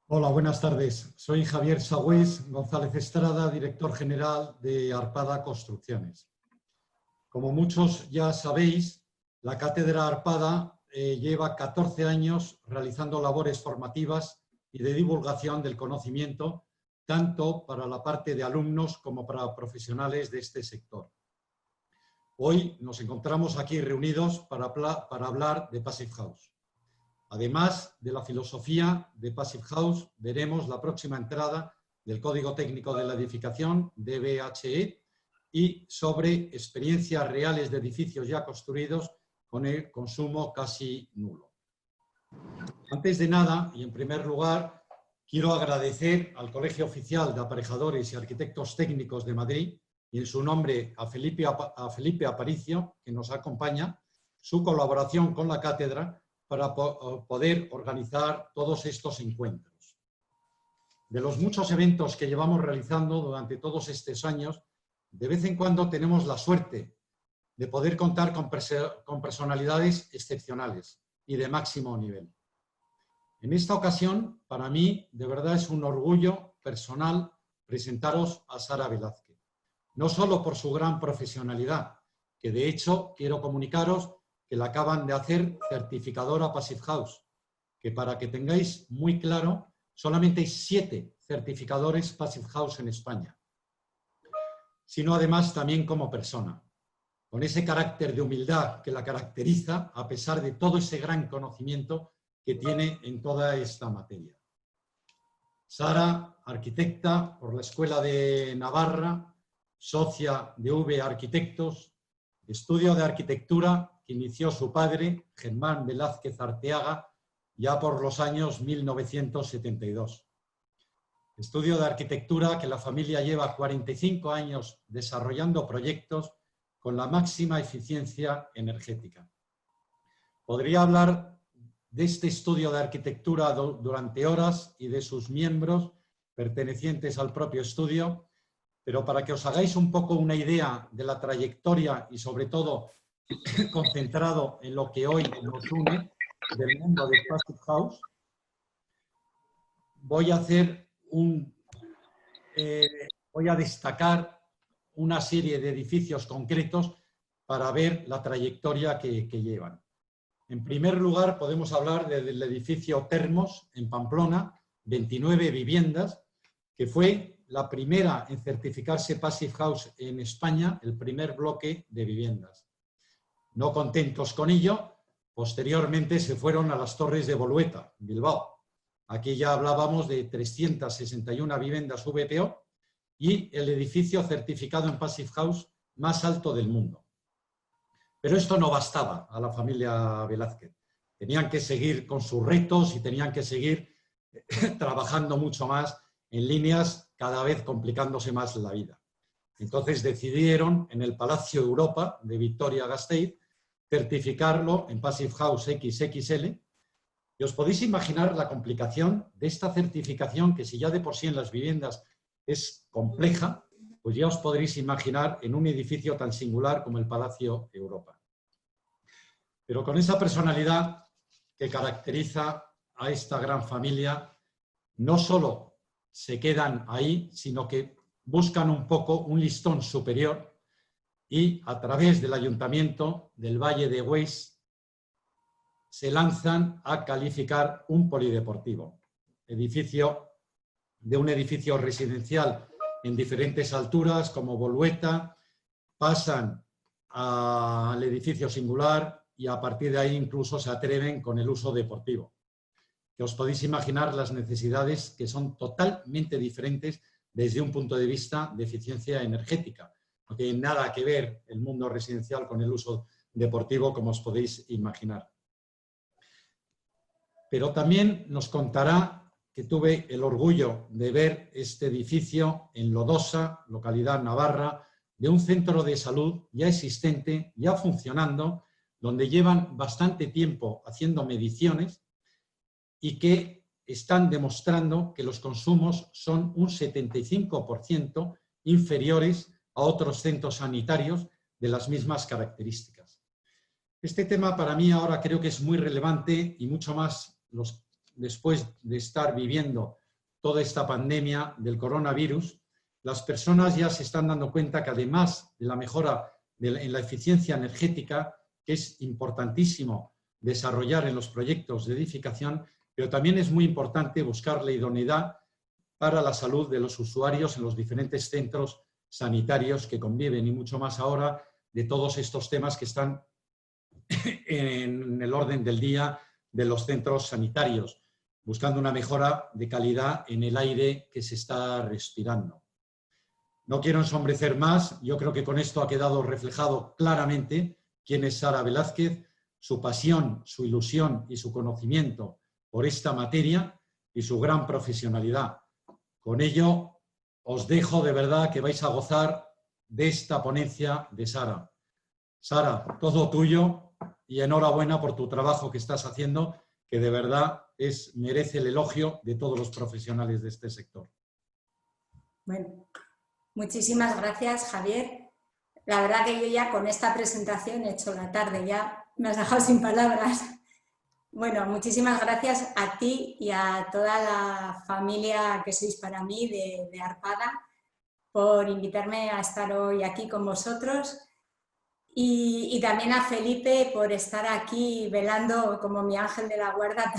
Hola, buenas tardes. Soy Javier Sagüés González Estrada, director general de Arpada Construcciones. Como muchos ya sabéis, la Cátedra Arpada lleva 14 años realizando labores formativas y de divulgación del conocimiento, tanto para la parte de alumnos como para profesionales de este sector. Hoy nos encontramos aquí reunidos para hablar de Passive House. Además de la filosofía de Passive House, veremos la próxima entrada del Código Técnico de la Edificación, DBHE, y sobre experiencias reales de edificios ya construidos con el consumo casi nulo. Antes de nada, y en primer lugar, quiero agradecer al Colegio Oficial de Aparejadores y Arquitectos Técnicos de Madrid, y en su nombre a Felipe Aparicio, que nos acompaña, su colaboración con la cátedra para poder organizar todos estos encuentros. De los muchos eventos que llevamos realizando durante todos estos años, de vez en cuando tenemos la suerte de poder contar con personalidades excepcionales y de máximo nivel. En esta ocasión, para mí, de verdad es un orgullo personal presentaros a Sara Velázquez. No solo por su gran profesionalidad, que de hecho quiero comunicaros que la acaban de hacer certificadora Passive House, que para que tengáis muy claro, solamente hay 7 certificadores Passive House en España, sino además también como persona, con ese carácter de humildad que la caracteriza a pesar de todo ese gran conocimiento que tiene en toda esta materia. Sara, arquitecta por la Escuela de Navarra, socia de V Arquitectos, estudio de arquitectura que inició su padre, Germán Velázquez Arteaga, ya por los años 1972. Estudio de arquitectura que la familia lleva 45 años desarrollando proyectos con la máxima eficiencia energética. Podría hablar de este estudio de arquitectura durante horas y de sus miembros pertenecientes al propio estudio, pero para que os hagáis un poco una idea de la trayectoria y sobre todo concentrado en lo que hoy nos une del mundo de Passive House, voy a destacar una serie de edificios concretos para ver la trayectoria que llevan. En primer lugar, podemos hablar del edificio Termos en Pamplona, 29 viviendas, que fue la primera en certificarse Passive House en España, el primer bloque de viviendas. No contentos con ello, posteriormente se fueron a las Torres de Bolueta, Bilbao. Aquí ya hablábamos de 361 viviendas VPO y el edificio certificado en Passive House más alto del mundo. Pero esto no bastaba a la familia Velázquez. Tenían que seguir con sus retos y tenían que seguir trabajando mucho más en líneas cada vez complicándose más la vida. Entonces decidieron en el Palacio Europa de Vitoria-Gasteiz certificarlo en Passive House XXL, y os podéis imaginar la complicación de esta certificación, que si ya de por sí en las viviendas es compleja, pues ya os podréis imaginar en un edificio tan singular como el Palacio Europa. Pero con esa personalidad que caracteriza a esta gran familia, no solo se quedan ahí, sino que buscan un poco un listón superior y a través del Ayuntamiento del Valle de Hues se lanzan a calificar un polideportivo, un edificio residencial en diferentes alturas como Bolueta, pasan al edificio singular y a partir de ahí incluso se atreven con el uso deportivo. Que os podéis imaginar las necesidades que son totalmente diferentes desde un punto de vista de eficiencia energética. No tiene nada que ver el mundo residencial con el uso deportivo, como os podéis imaginar. Pero también nos contará que tuve el orgullo de ver este edificio en Lodosa, localidad navarra, de un centro de salud ya existente, ya funcionando, donde llevan bastante tiempo haciendo mediciones y que están demostrando que los consumos son un 75% inferiores a otros centros sanitarios de las mismas características. Este tema para mí ahora creo que es muy relevante y mucho más después de estar viviendo toda esta pandemia del coronavirus, las personas ya se están dando cuenta que además de la mejora en la eficiencia energética, que es importantísimo desarrollar en los proyectos de edificación, pero también es muy importante buscar la idoneidad para la salud de los usuarios en los diferentes centros sanitarios que conviven, y mucho más ahora de todos estos temas que están en el orden del día de los centros sanitarios, buscando una mejora de calidad en el aire que se está respirando. No quiero ensombrecer más, yo creo que con esto ha quedado reflejado claramente quién es Sara Velázquez, su pasión, su ilusión y su conocimiento por esta materia y su gran profesionalidad. Con ello, os dejo de verdad que vais a gozar de esta ponencia de Sara. Sara, todo tuyo y enhorabuena por tu trabajo que estás haciendo, que de verdad merece el elogio de todos los profesionales de este sector. Bueno, muchísimas gracias, Javier. La verdad que yo ya con esta presentación he hecho la tarde, ya me has dejado sin palabras. Bueno, muchísimas gracias a ti y a toda la familia que sois para mí de Arpada por invitarme a estar hoy aquí con vosotros. Y también a Felipe por estar aquí velando como mi ángel de la guarda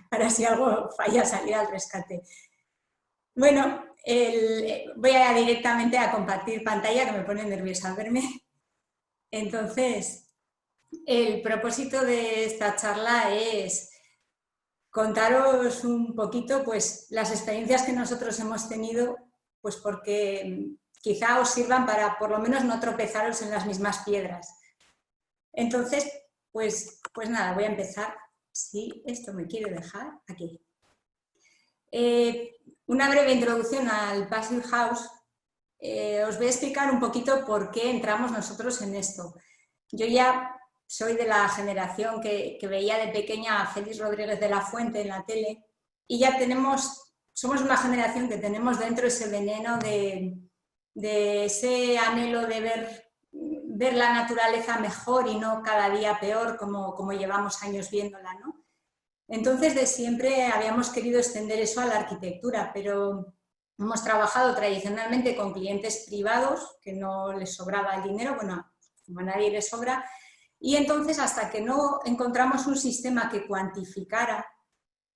para si algo falla salir al rescate. Bueno, voy a directamente a compartir pantalla, que me pone nerviosa al verme. Entonces, el propósito de esta charla es contaros un poquito pues, las experiencias que nosotros hemos tenido, pues porque quizá os sirvan para por lo menos no tropezaros en las mismas piedras. Entonces, pues nada, voy a empezar. Si esto me quiere dejar, aquí. Una breve introducción al Passive House. Os voy a explicar un poquito por qué entramos nosotros en esto. Yo ya soy de la generación que veía de pequeña a Félix Rodríguez de la Fuente en la tele y ya somos una generación que tenemos dentro ese veneno de ese anhelo de ver la naturaleza mejor y no cada día peor como llevamos años viéndola, ¿no? Entonces, de siempre habíamos querido extender eso a la arquitectura, pero hemos trabajado tradicionalmente con clientes privados, que no les sobraba el dinero, bueno, como a nadie les sobra, y entonces hasta que no encontramos un sistema que cuantificara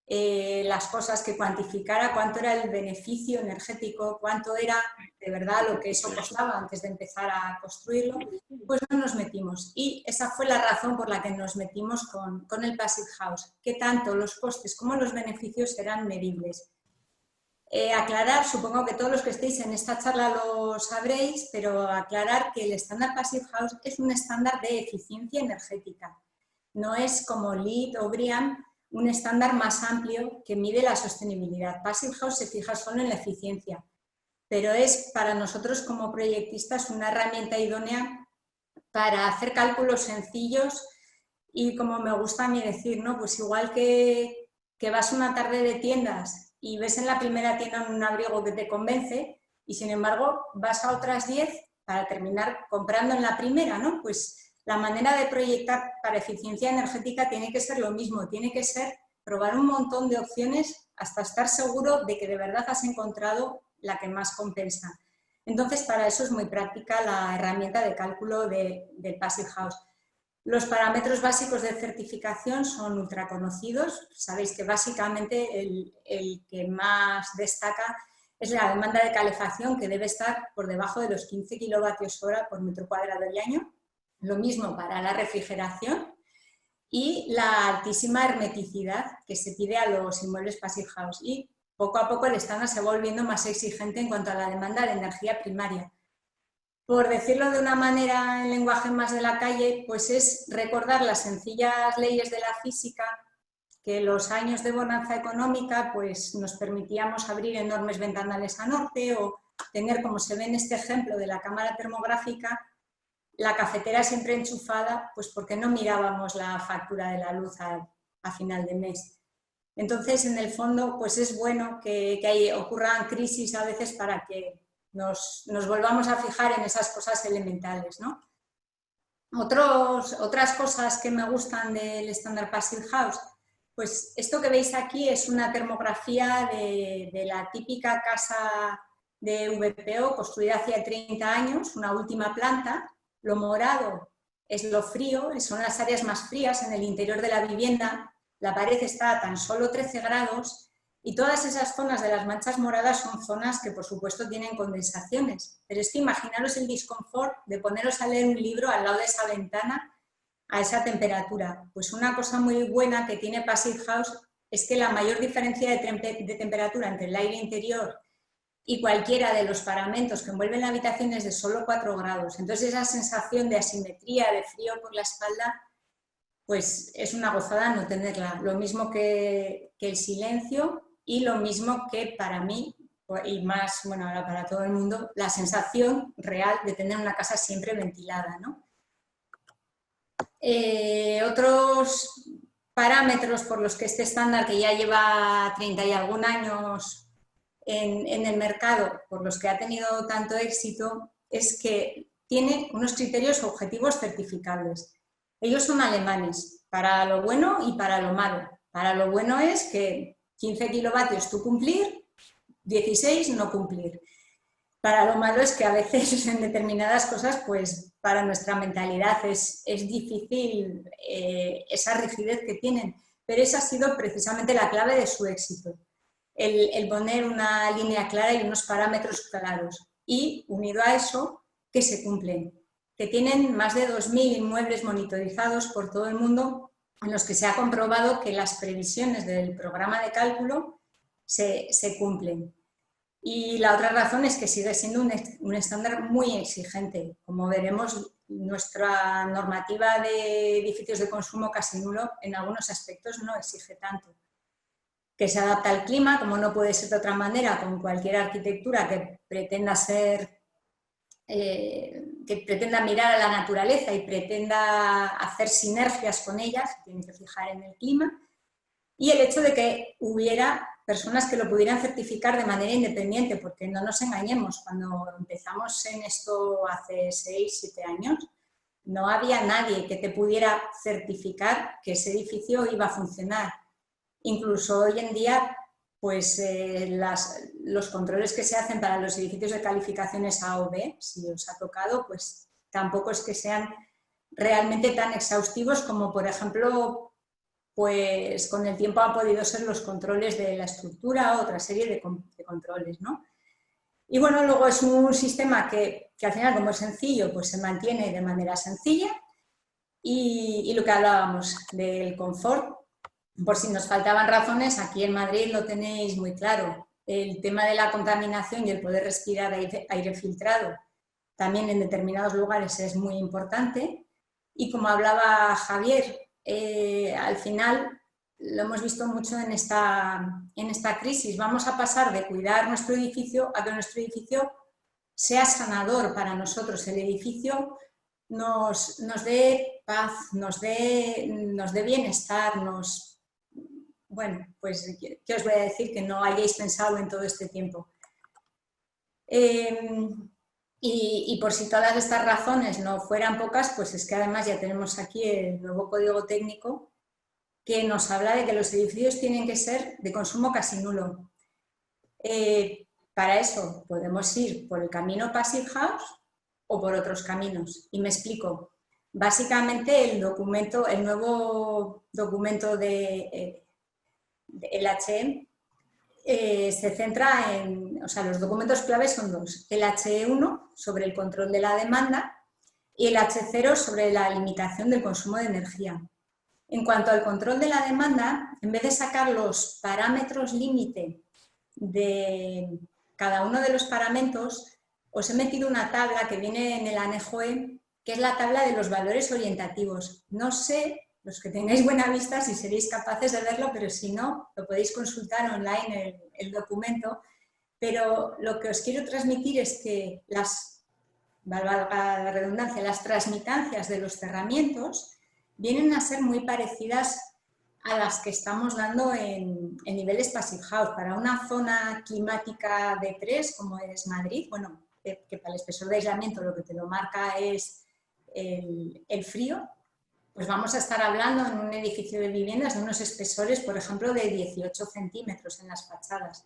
las cosas, que cuantificara cuánto era el beneficio energético, cuánto era de verdad lo que eso costaba antes de empezar a construirlo, pues no nos metimos. Y esa fue la razón por la que nos metimos con el Passive House, que tanto los costes como los beneficios eran medibles. Aclarar, supongo que todos los que estéis en esta charla lo sabréis, pero aclarar que el estándar Passive House es un estándar de eficiencia energética. No es como LEED o BREEAM, un estándar más amplio que mide la sostenibilidad. Passive House se fija solo en la eficiencia, pero es para nosotros como proyectistas una herramienta idónea para hacer cálculos sencillos y, como me gusta a mí decir, ¿no? Pues igual que vas una tarde de tiendas y ves en la primera tienda un abrigo que te convence y sin embargo vas a otras 10 para terminar comprando en la primera, ¿no? Pues la manera de proyectar para eficiencia energética tiene que ser lo mismo, tiene que ser probar un montón de opciones hasta estar seguro de que de verdad has encontrado la que más compensa. Entonces, para eso es muy práctica la herramienta de cálculo del Passive House. Los parámetros básicos de certificación son ultra conocidos. Sabéis que básicamente el que más destaca es la demanda de calefacción, que debe estar por debajo de los 15 kilovatios hora por metro cuadrado y año. Lo mismo para la refrigeración y la altísima hermeticidad que se pide a los inmuebles Passive House. Y poco a poco el estándar se va volviendo más exigente en cuanto a la demanda de energía primaria. Por decirlo de una manera en lenguaje más de la calle, pues es recordar las sencillas leyes de la física, que en los años de bonanza económica pues nos permitíamos abrir enormes ventanales a norte o tener, como se ve en este ejemplo de la cámara termográfica, la cafetera siempre enchufada, pues porque no mirábamos la factura de la luz a final de mes. Entonces, en el fondo, pues es bueno que ocurran crisis a veces para que nos volvamos a fijar en esas cosas elementales, ¿no? Otras cosas que me gustan del estándar Passive House, Pues esto que veis aquí es una termografía de la típica casa de VPO construida hace 30 años, una última planta. Lo morado es lo frío, son las áreas más frías en el interior de la vivienda. La pared está a tan solo 13 grados y todas esas zonas de las manchas moradas son zonas que por supuesto tienen condensaciones. Pero es que imaginaros el disconfort de poneros a leer un libro al lado de esa ventana a esa temperatura. Pues una cosa muy buena que tiene Passive House es que la mayor diferencia de temperatura entre el aire interior y cualquiera de los paramentos que envuelven la habitación es de solo 4 grados. Entonces esa sensación de asimetría, de frío por la espalda, pues es una gozada no tenerla. Lo mismo que el silencio y lo mismo que para mí, y más, bueno, ahora para todo el mundo, la sensación real de tener una casa siempre ventilada, ¿no? Otros parámetros por los que este estándar, que ya lleva 30 y algún años en el mercado, por los que ha tenido tanto éxito, es que tiene unos criterios objetivos certificables. Ellos son alemanes, para lo bueno y para lo malo. Para lo bueno es que 15 kilovatios tú cumplir, 16 no cumplir. Para lo malo es que a veces en determinadas cosas, pues para nuestra mentalidad es difícil esa rigidez que tienen, pero esa ha sido precisamente la clave de su éxito, el poner una línea clara y unos parámetros claros y unido a eso que se cumplen, que tienen más de 2.000 inmuebles monitorizados por todo el mundo en los que se ha comprobado que las previsiones del programa de cálculo se cumplen. Y la otra razón es que sigue siendo un estándar muy exigente. Como veremos, nuestra normativa de edificios de consumo casi nulo en algunos aspectos no exige tanto. Que se adapta al clima, como no puede ser de otra manera, con cualquier arquitectura que pretenda que pretenda mirar a la naturaleza y pretenda hacer sinergias con ellas, tiene que fijar en el clima. Y el hecho de que hubiera personas que lo pudieran certificar de manera independiente, porque no nos engañemos, cuando empezamos en esto hace 6, 7 años, no había nadie que te pudiera certificar que ese edificio iba a funcionar. Incluso hoy en día, pues los controles que se hacen para los edificios de calificaciones A o B, si os ha tocado, pues tampoco es que sean realmente tan exhaustivos como, por ejemplo, pues con el tiempo han podido ser los controles de la estructura o otra serie de controles, ¿no? Y bueno, luego es un sistema que al final, como es sencillo, pues se mantiene de manera sencilla y lo que hablábamos del confort, por si nos faltaban razones, aquí en Madrid lo tenéis muy claro. El tema de la contaminación y el poder respirar aire filtrado también en determinados lugares es muy importante. Y como hablaba Javier, al final lo hemos visto mucho en esta crisis. Vamos a pasar de cuidar nuestro edificio a que nuestro edificio sea sanador para nosotros. El edificio nos dé paz, nos dé bienestar, bueno, pues, ¿qué os voy a decir? Que no hayáis pensado en todo este tiempo. Y por si todas estas razones no fueran pocas, pues es que además ya tenemos aquí el nuevo código técnico que nos habla de que los edificios tienen que ser de consumo casi nulo. Para eso podemos ir por el camino Passive House o por otros caminos. Y me explico. Básicamente el nuevo documento de LHE se centra en, o sea, los documentos claves son dos, el H1 sobre el control de la demanda y el H0 sobre la limitación del consumo de energía. En cuanto al control de la demanda, en vez de sacar los parámetros límite de cada uno de los parámetros, os he metido una tabla que viene en el anejo E, que es la tabla de los valores orientativos. No sé, los que tengáis buena vista, si seréis capaces de verlo, pero si no, lo podéis consultar online el documento. Pero lo que os quiero transmitir es que valga la redundancia, las transmitancias de los cerramientos vienen a ser muy parecidas a las que estamos dando en niveles Passive House. Para una zona climática de 3, como es Madrid, bueno, que para el espesor de aislamiento lo que te lo marca es el frío, pues vamos a estar hablando en un edificio de viviendas de unos espesores, por ejemplo, de 18 centímetros en las fachadas.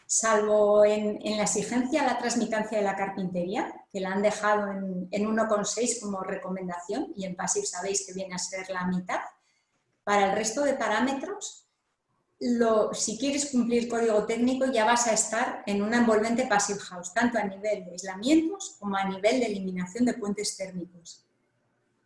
Salvo en la exigencia a la transmitancia de la carpintería, que la han dejado en 1,6 como recomendación, y en Passive sabéis que viene a ser la mitad. Para el resto de parámetros, si quieres cumplir código técnico ya vas a estar en una envolvente Passive House, tanto a nivel de aislamientos como a nivel de eliminación de puentes térmicos.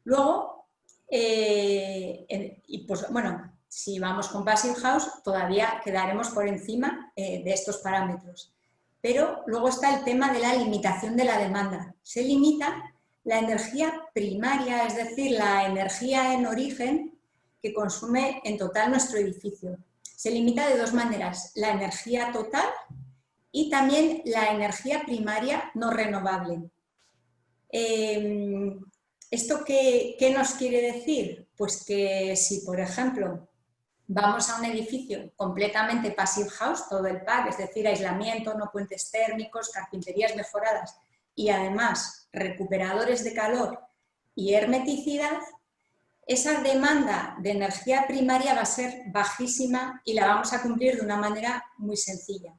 Luego, pues, bueno, si vamos con Passive House todavía quedaremos por encima de estos parámetros. Pero luego está el tema de la limitación de la demanda. Se limita la energía primaria, es decir, la energía en origen que consume en total nuestro edificio. Se limita de dos maneras, la energía total y también la energía primaria no renovable. ¿Esto qué nos quiere decir? Pues que si, por ejemplo, vamos a un edificio completamente Passive House, todo el pack, es decir, aislamiento, no puentes térmicos, carpinterías mejoradas y además recuperadores de calor y hermeticidad, esa demanda de energía primaria va a ser bajísima y la vamos a cumplir de una manera muy sencilla.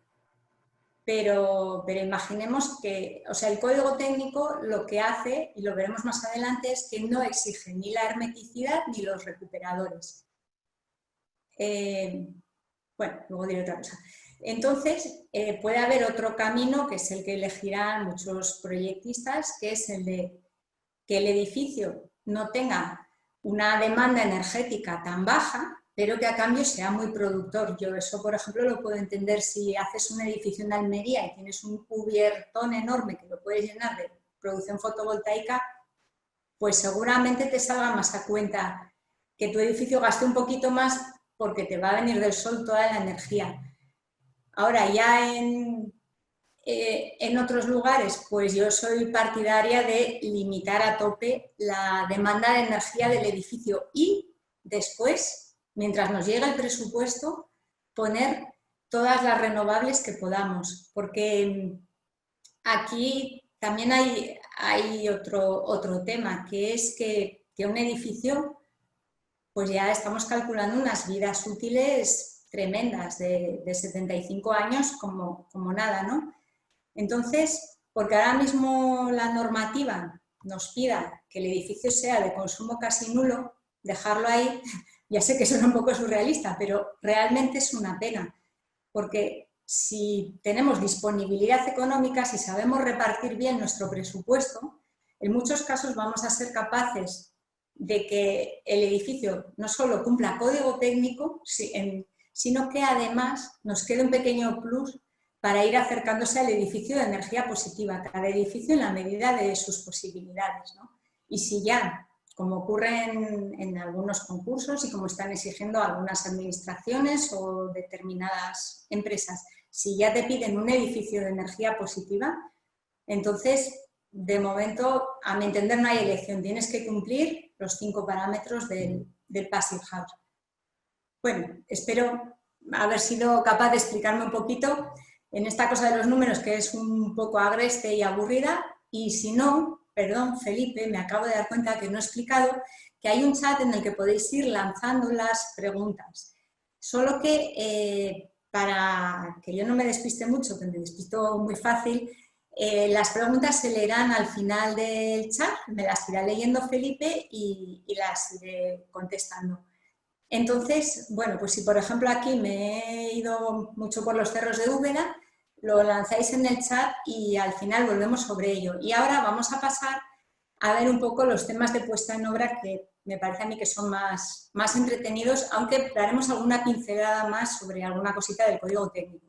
Pero imaginemos que, o sea, el código técnico lo que hace, y lo veremos más adelante, es que no exige ni la hermeticidad ni los recuperadores. Bueno, luego diré otra cosa. Entonces, puede haber otro camino, que es el que elegirán muchos proyectistas, que es el de que el edificio no tenga una demanda energética tan baja, pero que a cambio sea muy productor. Yo eso, por ejemplo, lo puedo entender si haces un edificio en Almería y tienes un cubiertón enorme que lo puedes llenar de producción fotovoltaica, pues seguramente te salga más a cuenta que tu edificio gaste un poquito más porque te va a venir del sol toda la energía. Ahora, ya en otros lugares, pues yo soy partidaria de limitar a tope la demanda de energía del edificio y después, mientras nos llega el presupuesto, poner todas las renovables que podamos, porque aquí también hay otro tema, que es que un edificio, pues ya estamos calculando unas vidas útiles tremendas, de 75 años como nada, ¿no? Entonces, porque ahora mismo la normativa nos pida que el edificio sea de consumo casi nulo, dejarlo ahí, ya sé que suena un poco surrealista, pero realmente es una pena, porque si tenemos disponibilidad económica, si sabemos repartir bien nuestro presupuesto, en muchos casos vamos a ser capaces de que el edificio no solo cumpla código técnico, sino que además nos quede un pequeño plus para ir acercándose al edificio de energía positiva, cada edificio en la medida de sus posibilidades, ¿no? Y si ya, como ocurre en algunos concursos y como están exigiendo algunas administraciones o determinadas empresas, si ya te piden un edificio de energía positiva, entonces, de momento, a mi entender, no hay elección, tienes que cumplir los 5 parámetros del Passive House. Bueno, espero haber sido capaz de explicarme un poquito en esta cosa de los números, que es un poco agreste y aburrida, y si no, perdón, Felipe, me acabo de dar cuenta que no he explicado que hay un chat en el que podéis ir lanzando las preguntas. Solo que para que yo no me despiste mucho, que me despisto muy fácil, las preguntas se leerán al final del chat, me las irá leyendo Felipe y las iré contestando. Entonces, bueno, pues si por ejemplo aquí me he ido mucho por los cerros de Úbeda, lo lanzáis en el chat y al final volvemos sobre ello. Y ahora vamos a pasar a ver un poco los temas de puesta en obra que me parece a mí que son más entretenidos, aunque daremos alguna pincelada más sobre alguna cosita del código técnico.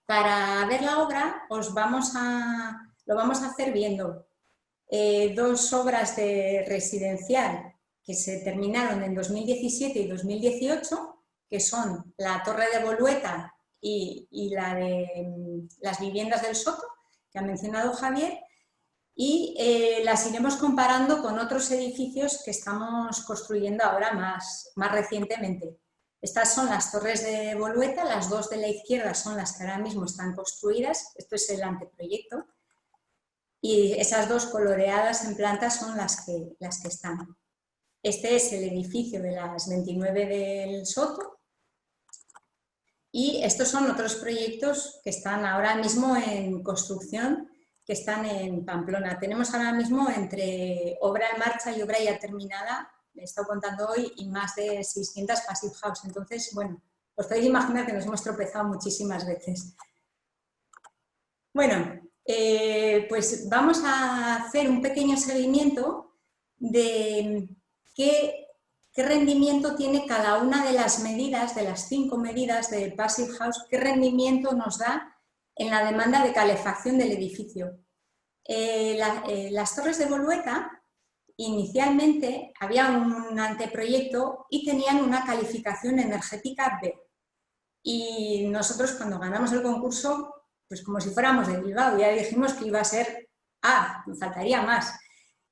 Para ver la obra lo vamos a hacer viendo 2 obras de residencial que se terminaron en 2017 y 2018, que son la Torre de Bolueta y la de las viviendas del Soto, que ha mencionado Javier, y las iremos comparando con otros edificios que estamos construyendo ahora más recientemente. Estas son las torres de Bolueta, las 2 de la izquierda son las que ahora mismo están construidas, esto es el anteproyecto, y esas 2 coloreadas en planta son las que están. Este es el edificio de las 29 del Soto. Y estos son otros proyectos que están ahora mismo en construcción, que están en Pamplona. Tenemos ahora mismo entre obra en marcha y obra ya terminada, he estado contando hoy, y más de 600 Passive House. Entonces, bueno, os podéis imaginar que nos hemos tropezado muchísimas veces. Bueno, pues vamos a hacer un pequeño seguimiento de qué rendimiento tiene cada una de las medidas, de las 5 medidas del Passive House, qué rendimiento nos da en la demanda de calefacción del edificio. Las Torres de Bolueta, inicialmente había un anteproyecto y tenían una calificación energética B. Y nosotros, cuando ganamos el concurso, pues como si fuéramos de Bilbao, ya dijimos que iba a ser A, me faltaría más.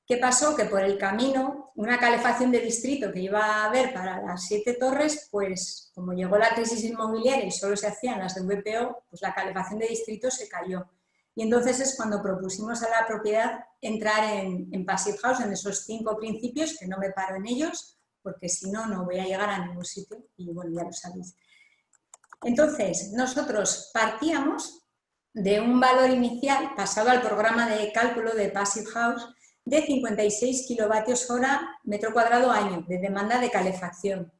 ¿Qué pasó? Que por el camino, una calefacción de distrito que iba a haber para las 7 torres, pues como llegó la crisis inmobiliaria y solo se hacían las de VPO, pues la calefacción de distrito se cayó. Y entonces es cuando propusimos a la propiedad entrar en Passive House, en esos 5 principios, que no me paro en ellos, porque si no, no voy a llegar a ningún sitio, y bueno, ya lo sabéis. Entonces, nosotros partíamos de un valor inicial pasado al programa de cálculo de Passive House de 56 kilovatios hora metro cuadrado año de demanda de calefacción.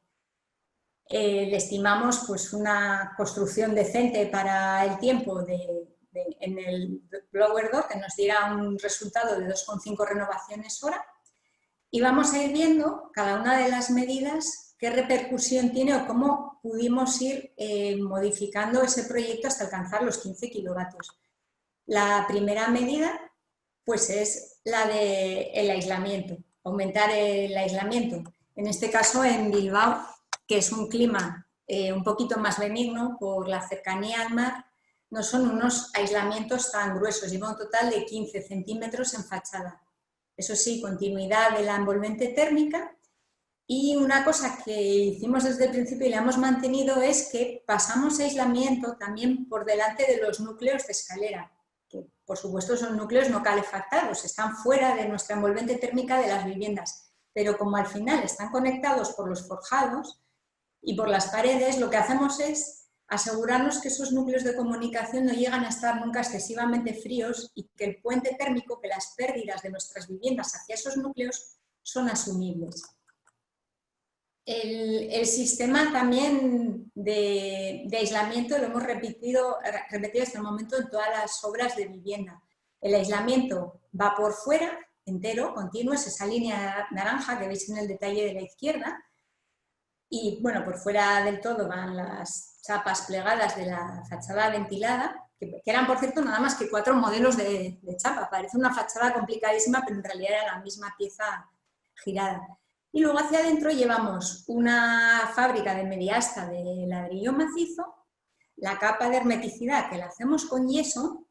Le estimamos pues, una construcción decente para el tiempo en el blower door que nos diera un resultado de 2,5 renovaciones hora, y vamos a ir viendo cada una de las medidas qué repercusión tiene o cómo pudimos ir modificando ese proyecto hasta alcanzar los 15 kilovatios. La primera medida pues es la del aislamiento, aumentar el aislamiento. En este caso en Bilbao, que es un clima un poquito más benigno por la cercanía al mar, no son unos aislamientos tan gruesos, lleva un total de 15 centímetros en fachada. Eso sí, continuidad de la envolvente térmica. Y una cosa que hicimos desde el principio y la hemos mantenido es que pasamos aislamiento también por delante de los núcleos de escalera, que por supuesto son núcleos no calefactados, están fuera de nuestra envolvente térmica de las viviendas, pero como al final están conectados por los forjados y por las paredes, lo que hacemos es asegurarnos que esos núcleos de comunicación no llegan a estar nunca excesivamente fríos y que el puente térmico, que las pérdidas de nuestras viviendas hacia esos núcleos son asumibles. El sistema también de aislamiento lo hemos repetido hasta el momento en todas las obras de vivienda. El aislamiento va por fuera, entero, continuo, es esa línea naranja que veis en el detalle de la izquierda. Y bueno, por fuera del todo van las chapas plegadas de la fachada ventilada, que eran, por cierto, nada más que 4 modelos de chapa. Parece una fachada complicadísima, pero en realidad era la misma pieza girada. Y luego hacia adentro llevamos una fábrica de media asta de ladrillo macizo, la capa de hermeticidad que la hacemos con yeso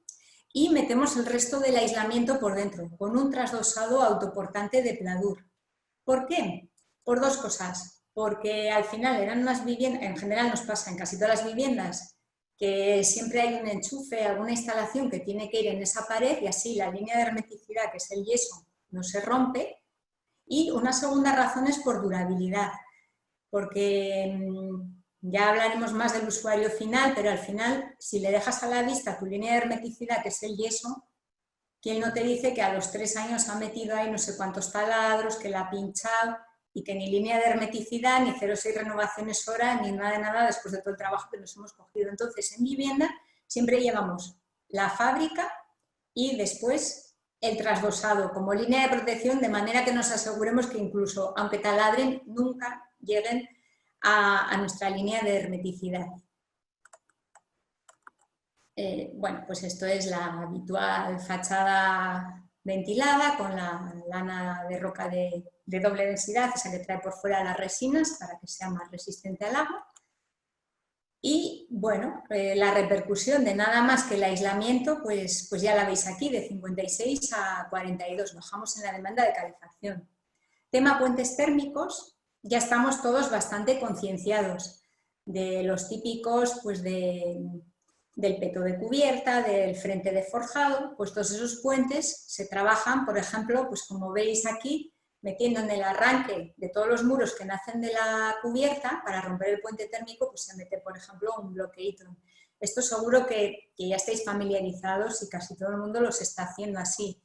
y metemos el resto del aislamiento por dentro, con un trasdosado autoportante de pladur. ¿Por qué? Por 2 cosas. Porque al final eran unas viviendas, en general nos pasa en casi todas las viviendas, que siempre hay un enchufe, alguna instalación que tiene que ir en esa pared y así la línea de hermeticidad, que es el yeso, no se rompe. Y una segunda razón es por durabilidad, porque ya hablaremos más del usuario final, pero al final, si le dejas a la vista tu línea de hermeticidad, que es el yeso, ¿quién no te dice que a los 3 años ha metido ahí no sé cuántos taladros, que la ha pinchado y que ni línea de hermeticidad, ni 0,6 renovaciones hora, ni nada de nada después de todo el trabajo que nos hemos cogido? Entonces, en vivienda siempre llevamos la fábrica y después el trasdosado como línea de protección, de manera que nos aseguremos que incluso, aunque taladren, nunca lleguen a nuestra línea de hermeticidad. Bueno, pues esto es la habitual fachada ventilada con la lana de roca de doble densidad, esa que trae por fuera las resinas para que sea más resistente al agua. Y bueno, la repercusión de nada más que el aislamiento, pues ya la veis aquí, de 56 a 42, bajamos en la demanda de calefacción. Tema puentes térmicos, ya estamos todos bastante concienciados de los típicos pues del peto de cubierta, del frente de forjado, pues todos esos puentes se trabajan, por ejemplo, pues como veis aquí, metiendo en el arranque de todos los muros que nacen de la cubierta, para romper el puente térmico, pues se mete, por ejemplo, un bloqueito. Esto seguro que ya estáis familiarizados y casi todo el mundo los está haciendo así.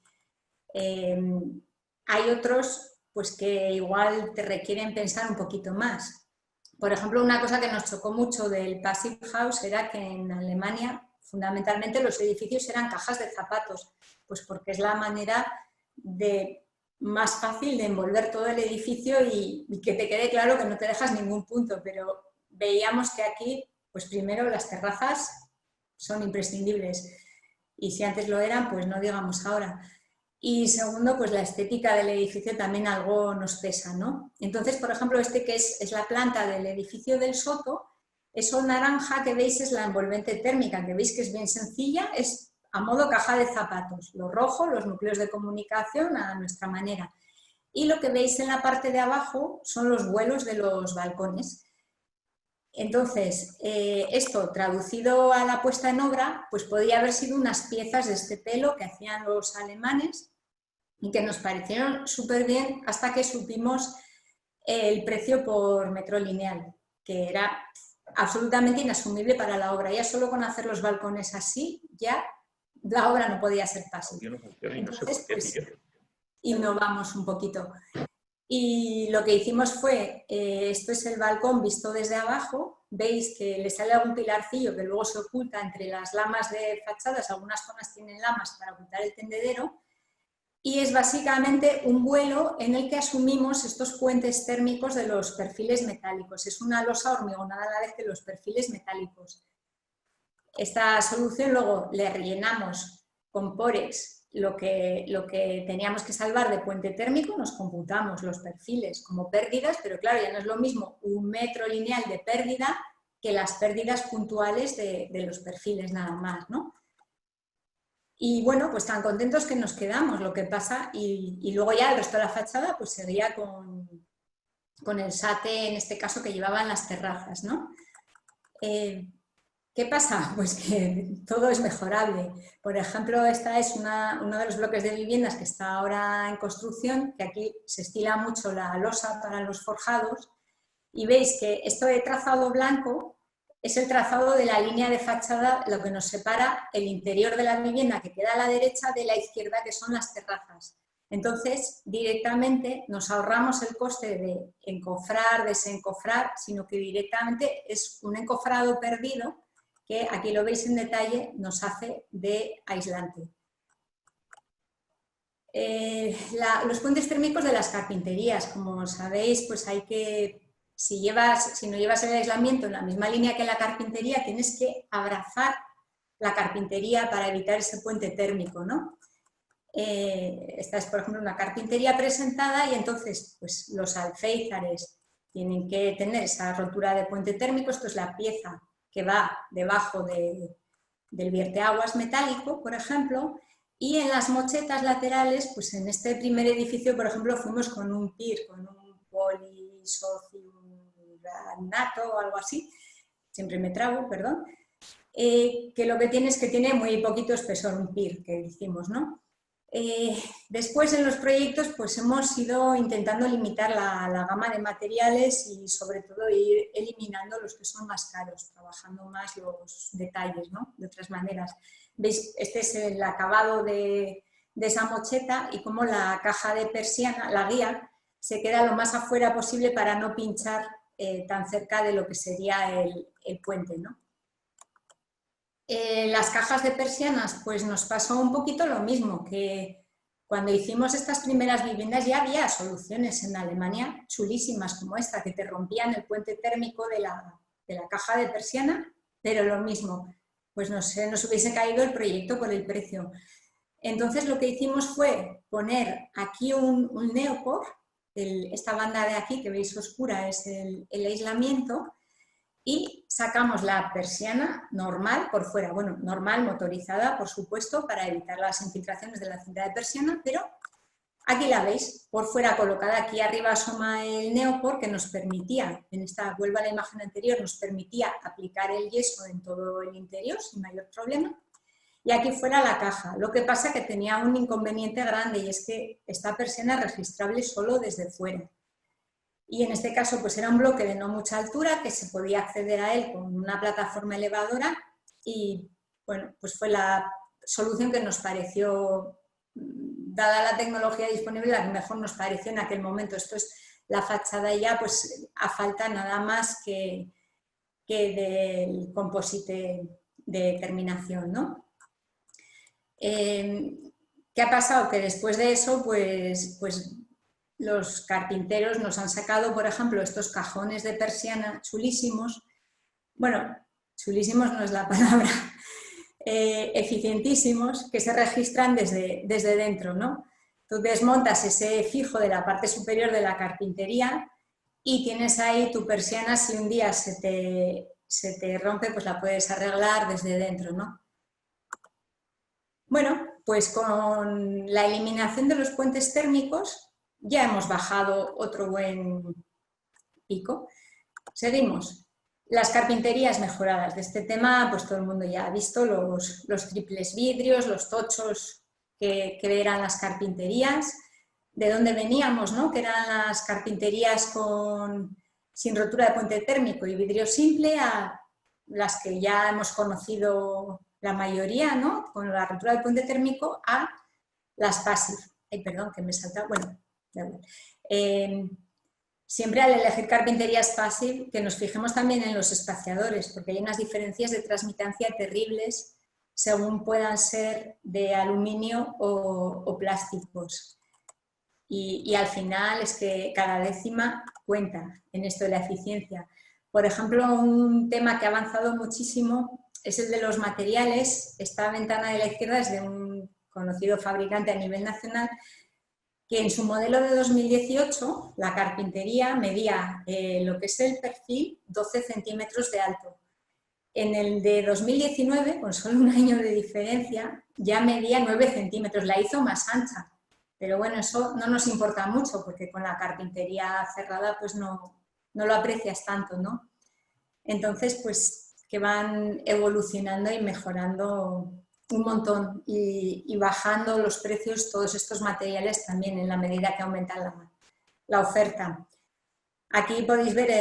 Hay otros pues, que igual te requieren pensar un poquito más. Por ejemplo, una cosa que nos chocó mucho del Passive House era que en Alemania fundamentalmente los edificios eran cajas de zapatos, pues porque es la manera más fácil de envolver todo el edificio y que te quede claro que no te dejas ningún punto, pero veíamos que aquí, pues primero las terrazas son imprescindibles y si antes lo eran, pues no digamos ahora. Y segundo, pues la estética del edificio también algo nos pesa, ¿no? Entonces, por ejemplo, este que es la planta del edificio del Soto, eso naranja que veis es la envolvente térmica, que veis que es bien sencilla, es a modo caja de zapatos. Lo rojo, los núcleos de comunicación a nuestra manera. Y lo que veis en la parte de abajo son los vuelos de los balcones. Entonces, esto traducido a la puesta en obra, pues podría haber sido unas piezas de este pelo que hacían los alemanes y que nos parecieron súper bien hasta que supimos el precio por metro lineal, que era absolutamente inasumible para la obra. Ya solo con hacer los balcones así, ya la obra no podía ser fácil. Entonces, pues, innovamos un poquito. Y lo que hicimos fue, esto es el balcón visto desde abajo, veis que le sale algún pilarcillo que luego se oculta entre las lamas de fachadas, algunas zonas tienen lamas para ocultar el tendedero, y es básicamente un vuelo en el que asumimos estos puentes térmicos de los perfiles metálicos. Es una losa hormigonada a la vez que los perfiles metálicos. Esta solución luego le rellenamos con Porex lo que teníamos que salvar de puente térmico, nos computamos los perfiles como pérdidas, pero claro, ya no es lo mismo un metro lineal de pérdida que las pérdidas puntuales de los perfiles nada más, ¿no? Y bueno, pues tan contentos que nos quedamos, lo que pasa, y luego ya el resto de la fachada pues seguía con el sate, en este caso, que llevaban las terrazas, ¿no? ¿Qué pasa? Pues que todo es mejorable. Por ejemplo, esta es uno de los bloques de viviendas que está ahora en construcción, que aquí se estila mucho la losa para los forjados, y veis que esto de trazado blanco es el trazado de la línea de fachada, lo que nos separa el interior de la vivienda, que queda a la derecha, de la izquierda, que son las terrazas. Entonces, directamente nos ahorramos el coste de encofrar, desencofrar, sino que directamente es un encofrado perdido que, aquí lo veis en detalle, nos hace de aislante. Los puentes térmicos de las carpinterías, como sabéis, pues hay que... Si no llevas el aislamiento en la misma línea que la carpintería, tienes que abrazar la carpintería para evitar ese puente térmico, ¿no? Esta es, por ejemplo, una carpintería presentada y entonces pues, los alféizares tienen que tener esa rotura de puente térmico. Esto es la pieza que va debajo del vierteaguas metálico, por ejemplo, y en las mochetas laterales, pues en este primer edificio, por ejemplo, fuimos con un PIR, con un polisociunato o algo así, siempre me trago, perdón, que lo que tiene es que tiene muy poquito espesor, un PIR que hicimos, ¿no? Después en los proyectos pues hemos ido intentando limitar la gama de materiales y sobre todo ir eliminando los que son más caros, trabajando más los detalles, ¿no? De otras maneras. ¿Veis? Este es el acabado de esa mocheta y cómo la caja de persiana, la guía, se queda lo más afuera posible para no pinchar tan cerca de lo que sería el puente, ¿no? Las cajas de persianas, pues nos pasó un poquito lo mismo, que cuando hicimos estas primeras viviendas ya había soluciones en Alemania chulísimas como esta, que te rompían el puente térmico de la caja de persiana, pero lo mismo, pues nos hubiese caído el proyecto por el precio. Entonces lo que hicimos fue poner aquí un neopor, esta banda de aquí que veis oscura es el aislamiento, y sacamos la persiana normal por fuera, bueno, normal, motorizada, por supuesto, para evitar las infiltraciones de la cinta de persiana, pero aquí la veis, por fuera colocada, aquí arriba asoma el neopor que nos permitía, vuelvo a la imagen anterior, nos permitía aplicar el yeso en todo el interior sin mayor problema. y aquí fuera la caja. Lo que pasa que tenía un inconveniente grande y es que esta persiana es registrable solo desde fuera. Y en este caso pues era un bloque de no mucha altura que se podía acceder a él con una plataforma elevadora y bueno, pues fue la solución que nos pareció, dada la tecnología disponible, la que mejor nos pareció en aquel momento. Esto es la fachada ya pues a falta nada más que del composite de terminación, ¿no? ¿Qué ha pasado? Que después de eso pues los carpinteros nos han sacado, por ejemplo, estos cajones de persiana chulísimos. Bueno, chulísimos no es la palabra, eficientísimos, que se registran desde dentro, ¿no? Tú desmontas ese fijo de la parte superior de la carpintería y tienes ahí tu persiana, si un día se te rompe, pues la puedes arreglar desde dentro, ¿no? Bueno, pues con la eliminación de los puentes térmicos ya hemos bajado otro buen pico. Seguimos. Las carpinterías mejoradas. De este tema, pues todo el mundo ya ha visto los triples vidrios, los tochos que eran las carpinterías. De dónde veníamos, ¿no? Que eran las carpinterías sin rotura de puente térmico y vidrio simple, a las que ya hemos conocido la mayoría, ¿no? Con la rotura de puente térmico, a las passive. Ay, perdón, que me he saltado. Bueno, da igual. Siempre al elegir carpinterías passive, que nos fijemos también en los espaciadores, porque hay unas diferencias de transmitancia terribles según puedan ser de aluminio o plásticos. Y al final es que cada décima cuenta en esto de la eficiencia. Por ejemplo, un tema que ha avanzado muchísimo es el de los materiales. Esta ventana de la izquierda es de un conocido fabricante a nivel nacional que en su modelo de 2018 la carpintería medía lo que es el perfil 12 centímetros de alto. En el de 2019, con solo un año de diferencia, ya medía 9 centímetros, la hizo más ancha. Pero bueno, eso no nos importa mucho porque con la carpintería cerrada pues no lo aprecias tanto, ¿no? Entonces, pues que van evolucionando y mejorando un montón y bajando los precios todos estos materiales también en la medida que aumenta la oferta. Aquí podéis ver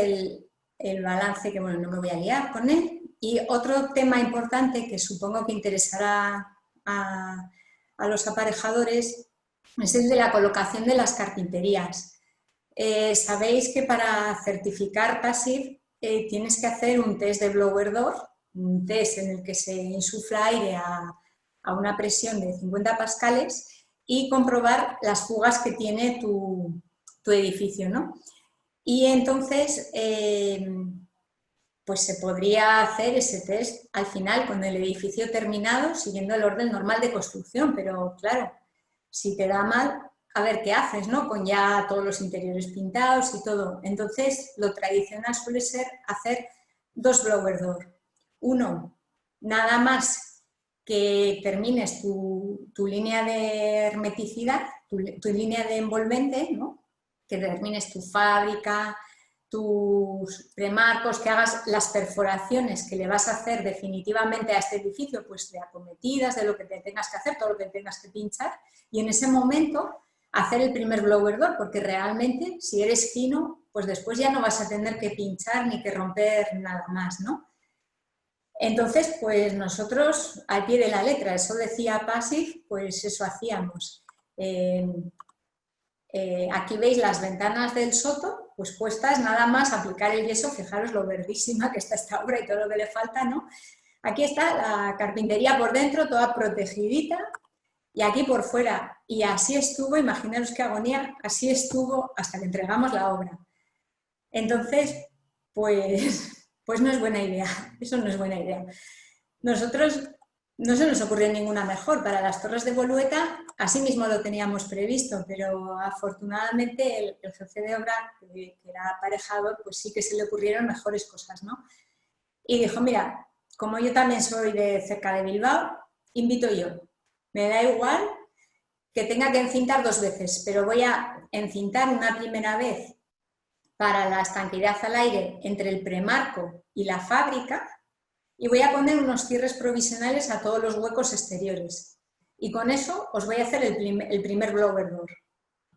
el balance, que bueno, no me voy a liar con él. Y otro tema importante que supongo que interesará a los aparejadores es el de la colocación de las carpinterías. Sabéis que para certificar passive tienes que hacer un test de blower door, un test en el que se insufla aire a una presión de 50 pascales y comprobar las fugas que tiene tu edificio, ¿no? Y entonces, pues se podría hacer ese test al final con el edificio terminado, siguiendo el orden normal de construcción, pero claro, si te da mal, a ver qué haces, ¿no? Con ya todos los interiores pintados y todo. Entonces, lo tradicional suele ser hacer 2 blower door. Uno, nada más que termines tu línea de hermeticidad, tu línea de envolvente, ¿no? Que termines tu fábrica, tus premarcos, que hagas las perforaciones que le vas a hacer definitivamente a este edificio, pues de acometidas, de lo que te tengas que hacer, todo lo que tengas que pinchar, y en ese momento hacer el primer blower door, porque realmente si eres fino, pues después ya no vas a tener que pinchar ni que romper nada más, ¿no? Entonces, pues nosotros al pie de la letra, eso decía passive, pues eso hacíamos. Aquí veis las ventanas del soto, pues puestas nada más aplicar el yeso, fijaros lo verdísima que está esta obra y todo lo que le falta, ¿no? Aquí está la carpintería por dentro, toda protegidita, y aquí por fuera. Y así estuvo, imaginaros qué agonía, así estuvo hasta que entregamos la obra. Entonces, pues no es buena idea, eso no es buena idea. Nosotros no se nos ocurrió ninguna mejor. Para las torres de Bolueta, así mismo lo teníamos previsto, pero afortunadamente el jefe de obra, que era aparejador, pues sí que se le ocurrieron mejores cosas, ¿no? Y dijo, mira, como yo también soy de cerca de Bilbao, invito yo. Me da igual que tenga que encintar 2 veces, pero voy a encintar una primera vez para la estanqueidad al aire entre el premarco y la fábrica, y voy a poner unos cierres provisionales a todos los huecos exteriores. Y con eso os voy a hacer el primer blower door.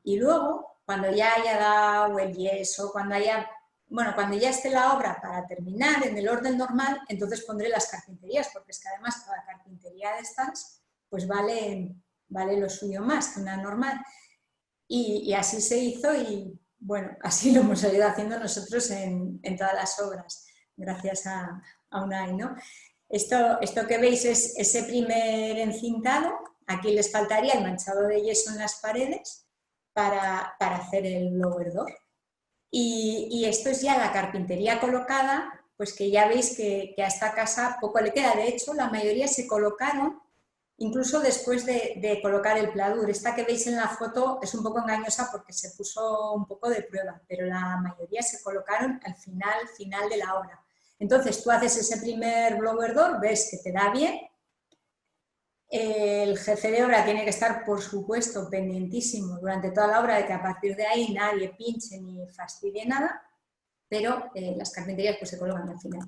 Y luego, cuando ya haya dado el yeso, cuando ya esté la obra para terminar en el orden normal, entonces pondré las carpinterías, porque es que además cada carpintería de estas pues vale lo suyo más que una normal. Y así se hizo y bueno, así lo hemos ido haciendo nosotros en todas las obras, gracias a UNAI, ¿no? Esto que veis es ese primer encintado. Aquí les faltaría el manchado de yeso en las paredes para hacer el blower door. Y esto es ya la carpintería colocada, pues que ya veis que a esta casa poco le queda. De hecho, la mayoría se colocaron incluso después de colocar el pladur. Esta que veis en la foto es un poco engañosa porque se puso un poco de prueba, pero la mayoría se colocaron al final de la obra. Entonces tú haces ese primer blower door, ves que te da bien. El jefe de obra tiene que estar, por supuesto, pendientísimo durante toda la obra de que a partir de ahí nadie pinche ni fastidie nada, pero las carpinterías pues se colocan al final.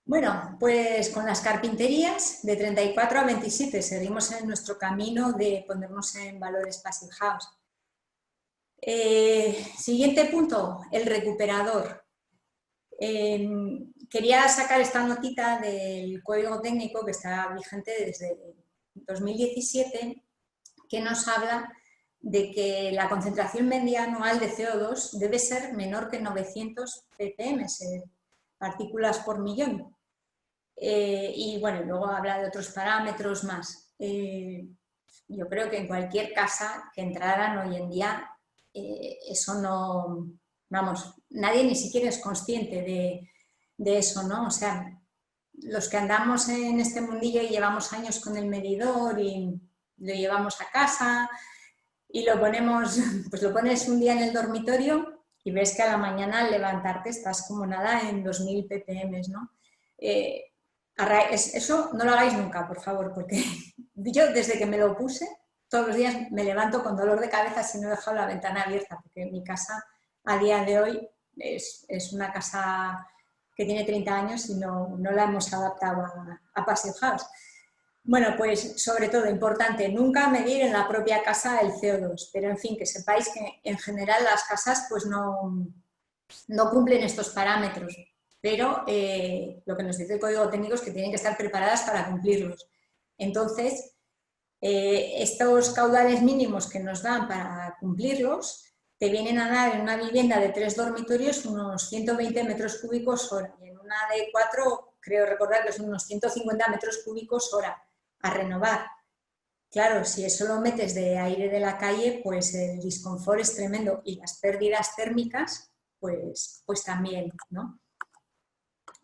Bueno, pues con las carpinterías de 34 a 27 seguimos en nuestro camino de ponernos en valores Passive House. Siguiente punto, el recuperador. Quería sacar esta notita del código técnico que está vigente desde 2017, que nos habla de que la concentración media anual de CO2 debe ser menor que 900 ppm, partículas por millón. Y bueno, luego habla de otros parámetros más. Yo creo que en cualquier casa que entraran hoy en día, eso no... Vamos, nadie ni siquiera es consciente de eso, ¿no? O sea, los que andamos en este mundillo y llevamos años con el medidor y lo llevamos a casa y lo ponemos, pues lo pones un día en el dormitorio y ves que a la mañana al levantarte estás como nada en 2000 ppm, ¿no? Eso no lo hagáis nunca, por favor, porque yo desde que me lo puse, todos los días me levanto con dolor de cabeza si no he dejado la ventana abierta, porque mi casa a día de hoy es una casa que tiene 30 años y no la hemos adaptado a Passive House. Bueno, pues sobre todo, importante, nunca medir en la propia casa el CO2, pero en fin, que sepáis que en general las casas pues no cumplen estos parámetros, pero lo que nos dice el código técnico es que tienen que estar preparadas para cumplirlos. Entonces, estos caudales mínimos que nos dan para cumplirlos te vienen a dar en una vivienda de 3 dormitorios unos 120 metros cúbicos hora y en una de 4 creo recordar que son unos 150 metros cúbicos hora a renovar. Claro, si eso lo metes de aire de la calle, pues el disconfort es tremendo y las pérdidas térmicas, pues también, ¿no?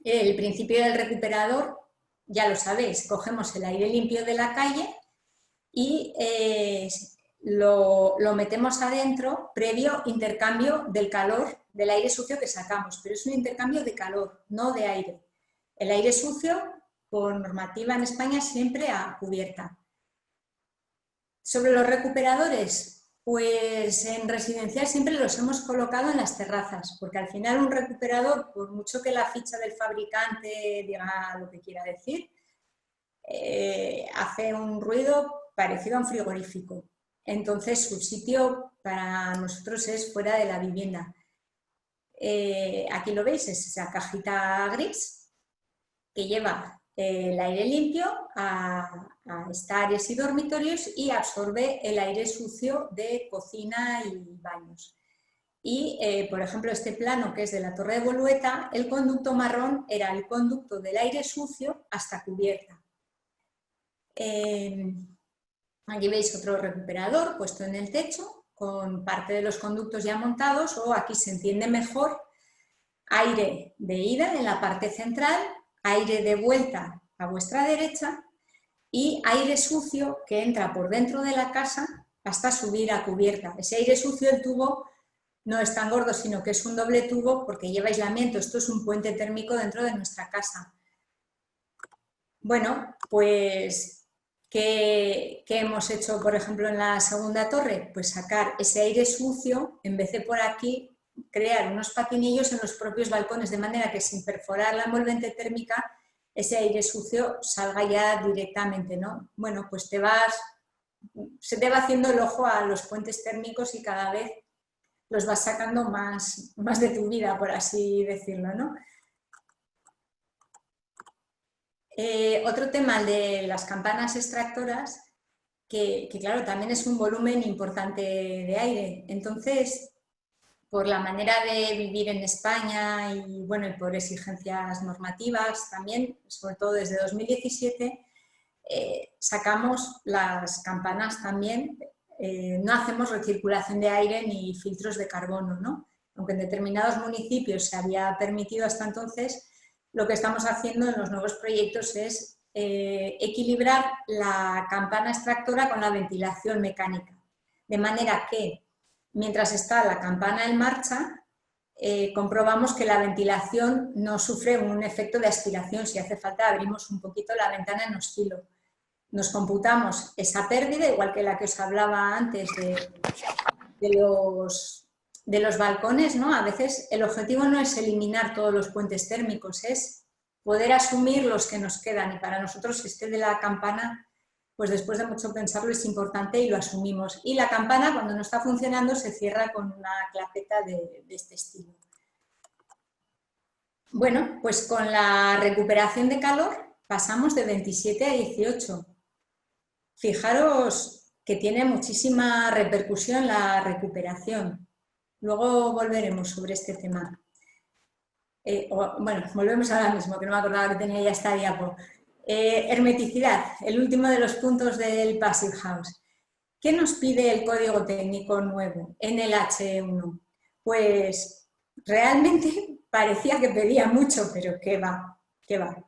El principio del recuperador, ya lo sabéis, cogemos el aire limpio de la calle y lo metemos adentro previo intercambio del calor del aire sucio que sacamos, pero es un intercambio de calor, no de aire. El aire sucio, por normativa en España, siempre a cubierta. Sobre los recuperadores, pues en residencial siempre los hemos colocado en las terrazas, porque al final un recuperador, por mucho que la ficha del fabricante diga lo que quiera decir, hace un ruido parecido a un frigorífico. Entonces su sitio para nosotros es fuera de la vivienda. Aquí lo veis, es esa cajita gris que lleva el aire limpio a estares y dormitorios y absorbe el aire sucio de cocina y baños. Y, por ejemplo, este plano que es de la Torre de Bolueta, el conducto marrón era el conducto del aire sucio hasta cubierta. Aquí veis otro recuperador puesto en el techo con parte de los conductos ya montados, o aquí se entiende mejor aire de ida en la parte central, aire de vuelta a vuestra derecha y aire sucio que entra por dentro de la casa hasta subir a cubierta. Ese aire sucio, el tubo no es tan gordo, sino que es un doble tubo porque lleva aislamiento. Esto es un puente térmico dentro de nuestra casa. Bueno, pues, ¿qué hemos hecho, por ejemplo, en la segunda torre? Pues sacar ese aire sucio, en vez de por aquí, crear unos patinillos en los propios balcones, de manera que sin perforar la envolvente térmica ese aire sucio salga ya directamente, ¿no? Bueno, pues se te va haciendo el ojo a los puentes térmicos y cada vez los vas sacando más de tu vida, por así decirlo, ¿no? Otro tema, el de las campanas extractoras, que claro, también es un volumen importante de aire. Entonces, por la manera de vivir en España y, bueno, y por exigencias normativas también, sobre todo desde 2017, sacamos las campanas también, no hacemos recirculación de aire ni filtros de carbono, ¿no? Aunque en determinados municipios se había permitido hasta entonces, lo que estamos haciendo en los nuevos proyectos es equilibrar la campana extractora con la ventilación mecánica, de manera que mientras está la campana en marcha, comprobamos que la ventilación no sufre un efecto de aspiración. Si hace falta, abrimos un poquito la ventana en oscilo. Nos computamos esa pérdida, igual que la que os hablaba antes de los balcones, ¿no? A veces el objetivo no es eliminar todos los puentes térmicos, es poder asumir los que nos quedan. Y para nosotros este de la campana, pues después de mucho pensarlo es importante y lo asumimos. Y la campana, cuando no está funcionando, se cierra con una clapeta de este estilo. Bueno, pues con la recuperación de calor pasamos de 27 a 18. Fijaros que tiene muchísima repercusión la recuperación. Luego volveremos sobre este tema. Bueno, volvemos ahora mismo, que no me acordaba que tenía ya esta diapo. Hermeticidad, el último de los puntos del Passive House. ¿Qué nos pide el código técnico nuevo en el H1? Pues realmente parecía que pedía mucho, pero qué va,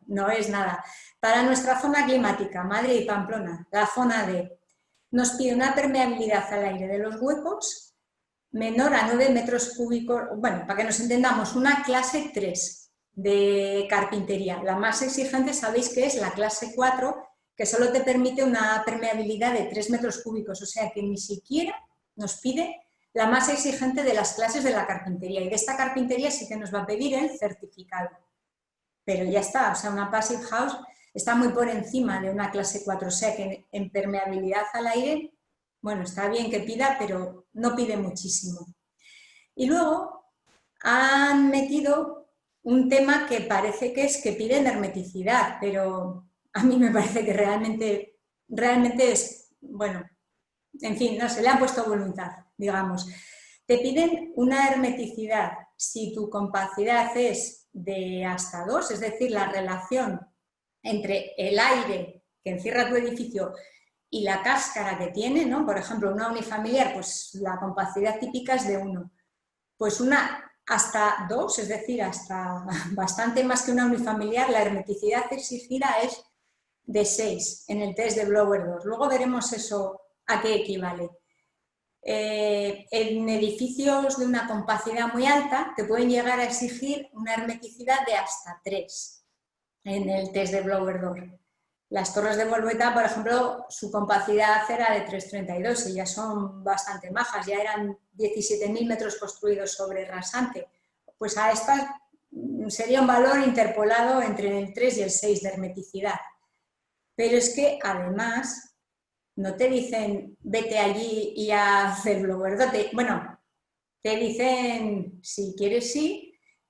no es nada. Para nuestra zona climática, Madrid y Pamplona, la zona D, nos pide una permeabilidad al aire de los huecos menor a 9 metros cúbicos, bueno, para que nos entendamos, una clase 3 de carpintería. La más exigente sabéis que es la clase 4, que solo te permite una permeabilidad de 3 metros cúbicos, o sea que ni siquiera nos pide la más exigente de las clases de la carpintería. Y de esta carpintería sí que nos va a pedir el certificado. Pero ya está, o sea, una Passive House está muy por encima de una clase 4, o sea que en permeabilidad al aire, bueno, está bien que pida, pero no pide muchísimo. Y luego han metido un tema que parece que es que piden hermeticidad, pero a mí me parece que realmente es, bueno, en fin, no sé, le han puesto voluntad, digamos. Te piden una hermeticidad si tu compacidad es de hasta 2, es decir, la relación entre el aire que encierra tu edificio y la cáscara que tiene, ¿no? Por ejemplo, una unifamiliar, pues la compacidad típica es de 1. Pues una hasta 2, es decir, hasta bastante más que una unifamiliar, la hermeticidad exigida es de 6 en el test de Blower 2. Luego veremos eso a qué equivale. En edificios de una compacidad muy alta te pueden llegar a exigir una hermeticidad de hasta 3 en el test de Blower 2. Las torres de Volveta, por ejemplo, su compacidad era de 3,32 y ya son bastante majas, ya eran 17.000 metros construidos sobre rasante. Pues a estas sería un valor interpolado entre el 3 y el 6 de hermeticidad. Pero es que además no te dicen vete allí y haz el blower. Bueno, te dicen si quieres sí,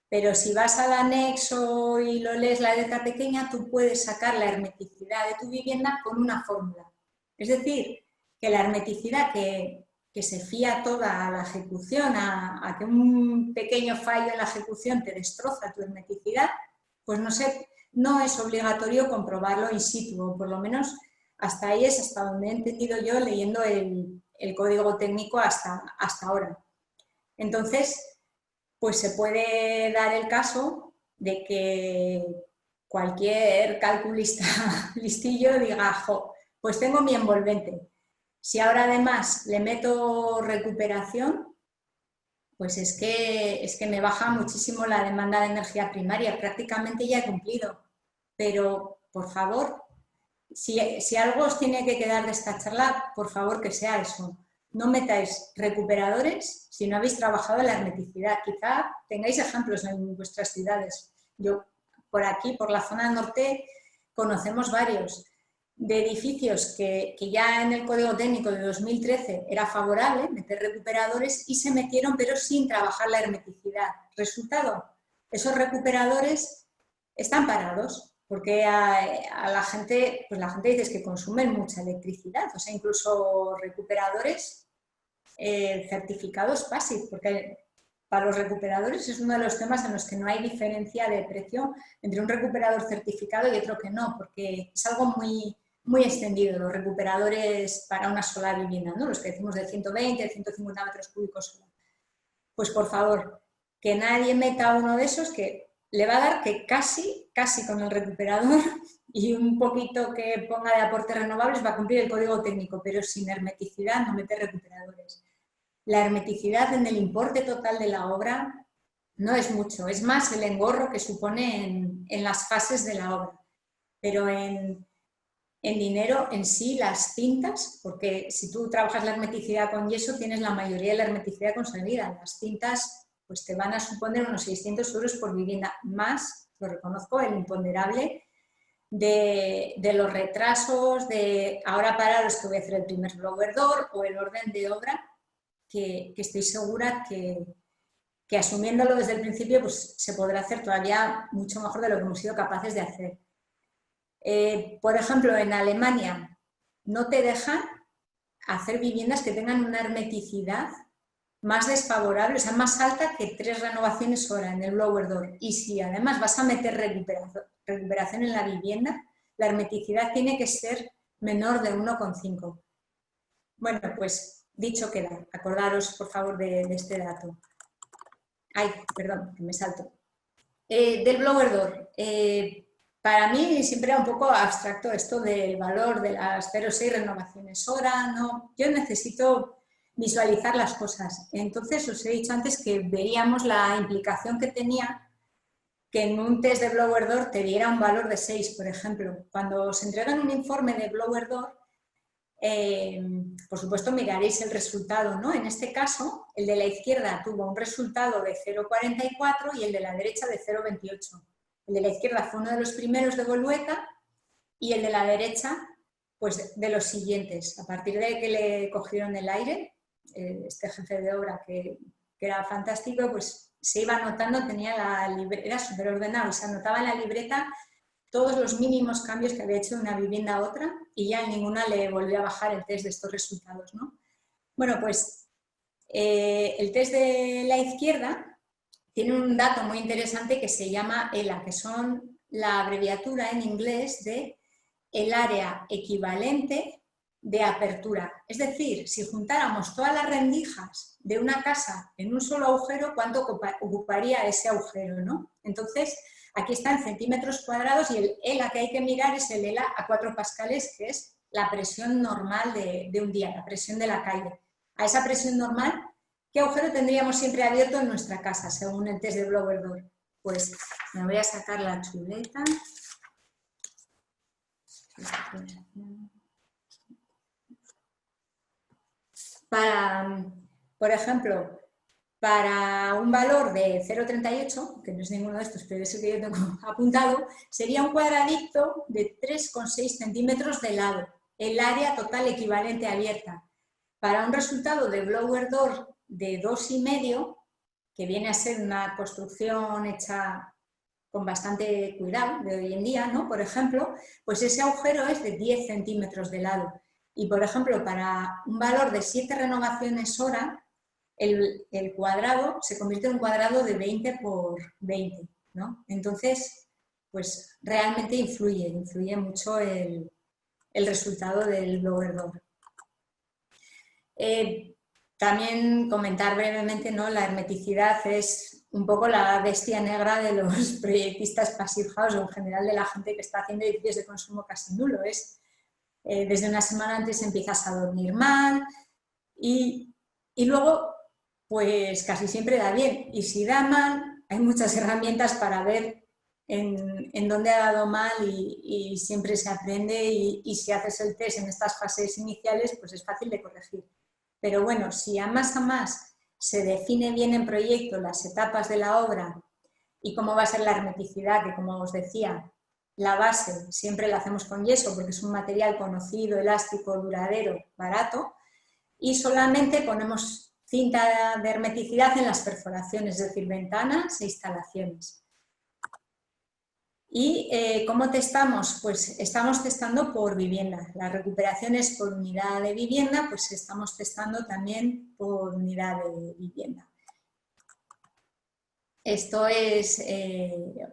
pero si vas al anexo y lo lees la letra pequeña, tú puedes sacar la hermeticidad de tu vivienda con una fórmula. Es decir, que la hermeticidad que se fía toda a la ejecución, a que un pequeño fallo en la ejecución te destroza tu hermeticidad, pues no es obligatorio comprobarlo in situ, o por lo menos hasta ahí es hasta donde he entendido yo leyendo el código técnico hasta ahora. Entonces, pues se puede dar el caso de que cualquier calculista listillo diga, jo, pues tengo mi envolvente. Si ahora además le meto recuperación, pues es que me baja muchísimo la demanda de energía primaria. Prácticamente ya he cumplido. Pero, por favor, si algo os tiene que quedar de esta charla, por favor que sea eso. No metáis recuperadores si no habéis trabajado la hermeticidad. Quizá tengáis ejemplos en vuestras ciudades. Yo por aquí, por la zona norte, conocemos varios de edificios que ya en el Código Técnico de 2013 era favorable meter recuperadores y se metieron pero sin trabajar la hermeticidad. Resultado, esos recuperadores están parados porque a la gente, pues la gente dice que consumen mucha electricidad, o sea, incluso recuperadores certificados PASIF, porque para los recuperadores es uno de los temas en los que no hay diferencia de precio entre un recuperador certificado y otro que no, porque es algo muy extendido, los recuperadores para una sola vivienda, ¿no? Los que decimos de 120, 150 metros cúbicos. Pues por favor, que nadie meta uno de esos que le va a dar que casi con el recuperador y un poquito que ponga de aportes renovables va a cumplir el código técnico, pero sin hermeticidad no mete recuperadores. La hermeticidad en el importe total de la obra no es mucho, es más el engorro que supone en las fases de la obra, pero en dinero en sí, las cintas, porque si tú trabajas la hermeticidad con yeso tienes la mayoría de la hermeticidad conseguida, las cintas pues te van a suponer unos 600 euros por vivienda, más, lo reconozco, el imponderable de los retrasos, de ahora pararos que voy a hacer el primer blower door o el orden de obra, que estoy segura que asumiéndolo desde el principio pues se podrá hacer todavía mucho mejor de lo que hemos sido capaces de hacer. Por ejemplo, en Alemania no te dejan hacer viviendas que tengan una hermeticidad más desfavorable, o sea, más alta que 3 renovaciones hora en el blower door. Y si además vas a meter recuperación en la vivienda, la hermeticidad tiene que ser menor de 1,5. Bueno, pues dicho queda. Acordaros, por favor, de este dato. Ay, perdón, que me salto. Del blower door. Para mí siempre era un poco abstracto esto del valor de las 0,6 renovaciones hora, ¿no? Yo necesito visualizar las cosas. Entonces, os he dicho antes que veríamos la implicación que tenía que en un test de blower door te diera un valor de 6, por ejemplo. Cuando os entregan un informe de blower door, por supuesto miraréis el resultado, ¿no? En este caso, el de la izquierda tuvo un resultado de 0,44 y el de la derecha de 0,28. El de la izquierda fue uno de los primeros de Bolueta y el de la derecha, pues de los siguientes. A partir de que le cogieron el aire, este jefe de obra que era fantástico, pues se iba anotando, tenía la libreta, era súper ordenado, se anotaba en la libreta todos los mínimos cambios que había hecho de una vivienda a otra y ya en ninguna le volvió a bajar el test de estos resultados, ¿no? Bueno, pues el test de la izquierda tiene un dato muy interesante que se llama ELA, que son la abreviatura en inglés de el área equivalente de apertura. Es decir, si juntáramos todas las rendijas de una casa en un solo agujero, ¿cuánto ocuparía ese agujero, ¿no? Entonces, aquí está en centímetros cuadrados y el ELA que hay que mirar es el ELA a 4 pascales, que es la presión normal de un día, la presión de la calle. A esa presión normal, ¿qué agujero tendríamos siempre abierto en nuestra casa, según el test de blower door? Pues me voy a sacar la chuleta. Por ejemplo, para un valor de 0,38, que no es ninguno de estos, pero es el que yo tengo apuntado, sería un cuadradito de 3,6 centímetros de lado, el área total equivalente abierta. Para un resultado de blower door de 2,5, que viene a ser una construcción hecha con bastante cuidado de hoy en día, ¿no? Por ejemplo, pues ese agujero es de 10 centímetros de lado. Y, por ejemplo, para un valor de 7 renovaciones hora, el cuadrado se convierte en un cuadrado de 20 por 20, ¿no? Entonces, pues realmente influye mucho el resultado del blower door. También comentar brevemente, ¿no? La hermeticidad es un poco la bestia negra de los proyectistas passive house o en general de la gente que está haciendo edificios de consumo casi nulo. Desde una semana antes empiezas a dormir mal y luego pues casi siempre da bien. Y si da mal, hay muchas herramientas para ver en dónde ha dado mal y siempre se aprende y si haces el test en estas fases iniciales, pues es fácil de corregir. Pero bueno, si a más se define bien en proyecto las etapas de la obra y cómo va a ser la hermeticidad, que como os decía, la base siempre la hacemos con yeso porque es un material conocido, elástico, duradero, barato, y solamente ponemos cinta de hermeticidad en las perforaciones, es decir, ventanas e instalaciones. ¿Y cómo testamos? Pues estamos testando por vivienda. Las recuperaciones por unidad de vivienda, pues estamos testando también por unidad de vivienda. Esto es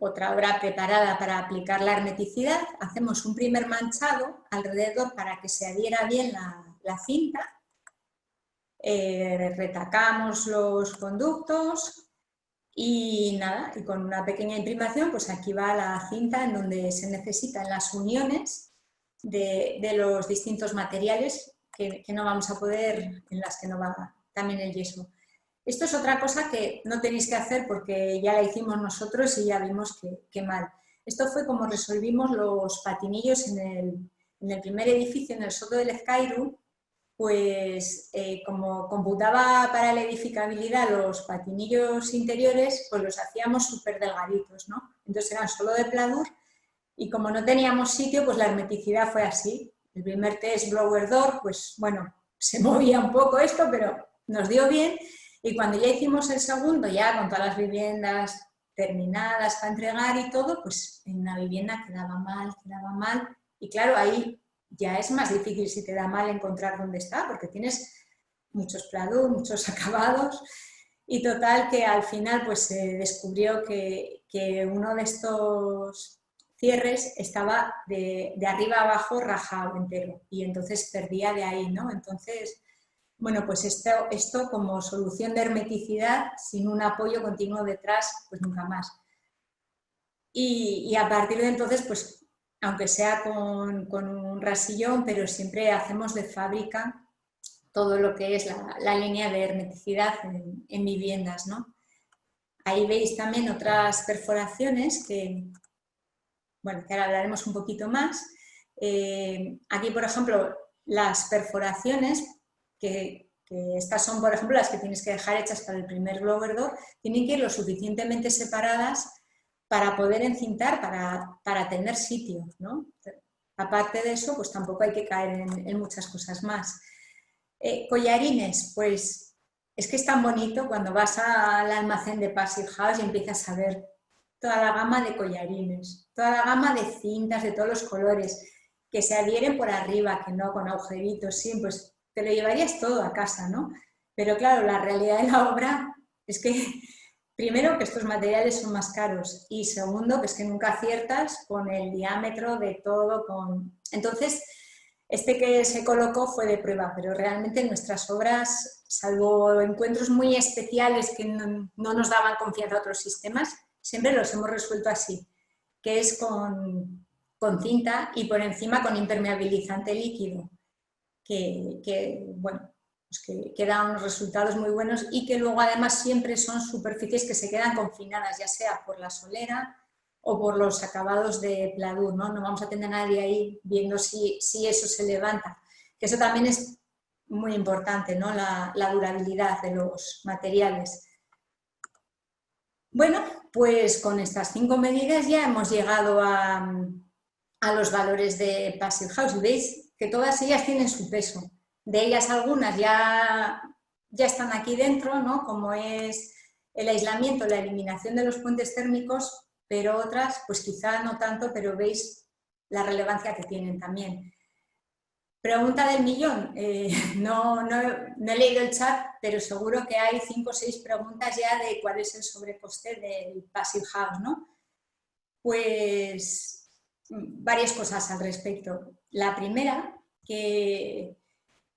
otra obra preparada para aplicar la hermeticidad. Hacemos un primer manchado alrededor para que se adhiera bien la cinta. Retacamos los conductos y nada, y con una pequeña imprimación, pues aquí va la cinta en donde se necesitan las uniones de los distintos materiales que no vamos a poder, en las que no va también el yeso. Esto es otra cosa que no tenéis que hacer porque ya la hicimos nosotros y ya vimos que mal. Esto fue como resolvimos los patinillos en el primer edificio, en el Soto del Ezcairu. Pues como computaba para la edificabilidad los patinillos interiores, pues los hacíamos súper delgaditos, ¿no? Entonces eran solo de pladur y como no teníamos sitio, pues la hermeticidad fue así. El primer test blower door, pues bueno, se movía un poco esto, pero nos dio bien. Y cuando ya hicimos el segundo, ya con todas las viviendas terminadas para entregar y todo, pues en una vivienda quedaba mal. Y claro, ahí ya es más difícil si te da mal encontrar dónde está, porque tienes muchos pladur, muchos acabados, y total que al final pues se descubrió que uno de estos cierres estaba de arriba a abajo rajado entero, y entonces perdía de ahí, ¿no? Entonces, bueno, pues esto como solución de hermeticidad, sin un apoyo continuo detrás, pues nunca más. Y a partir de entonces, pues aunque sea con un rasillón, pero siempre hacemos de fábrica todo lo que es la línea de hermeticidad en viviendas, ¿no? Ahí veis también otras perforaciones que, bueno, que ahora hablaremos un poquito más. Aquí, por ejemplo, las perforaciones, que estas son, por ejemplo, las que tienes que dejar hechas para el primer blower door, tienen que ir lo suficientemente separadas para poder encintar, para tener sitio, ¿no? Aparte de eso, pues tampoco hay que caer en muchas cosas más. Collarines, pues es que es tan bonito cuando vas al almacén de Passive House y empiezas a ver toda la gama de collarines, toda la gama de cintas de todos los colores, que se adhieren por arriba, que no, con agujeritos, sí, pues te lo llevarías todo a casa, ¿no? Pero claro, la realidad de la obra es que primero, que estos materiales son más caros y segundo, que es que nunca aciertas con el diámetro de todo. Entonces, este que se colocó fue de prueba, pero realmente nuestras obras, salvo encuentros muy especiales que no nos daban confianza a otros sistemas, siempre los hemos resuelto así, que es con cinta y por encima con impermeabilizante líquido, que bueno, pues que dan unos resultados muy buenos y que luego además siempre son superficies que se quedan confinadas, ya sea por la solera o por los acabados de pladur, ¿no? No vamos a tener a nadie ahí viendo si eso se levanta, que eso también es muy importante, ¿no? La durabilidad de los materiales. Bueno, pues con estas 5 medidas ya hemos llegado a los valores de Passive House y veis que todas ellas tienen su peso. De ellas algunas ya están aquí dentro, ¿no? Como es el aislamiento, la eliminación de los puentes térmicos, pero otras pues quizá no tanto, pero veis la relevancia que tienen también. Pregunta del millón. No he leído el chat, pero seguro que hay 5 o 6 preguntas ya de cuál es el sobrecoste del Passive House, ¿no? Pues varias cosas al respecto. La primera, que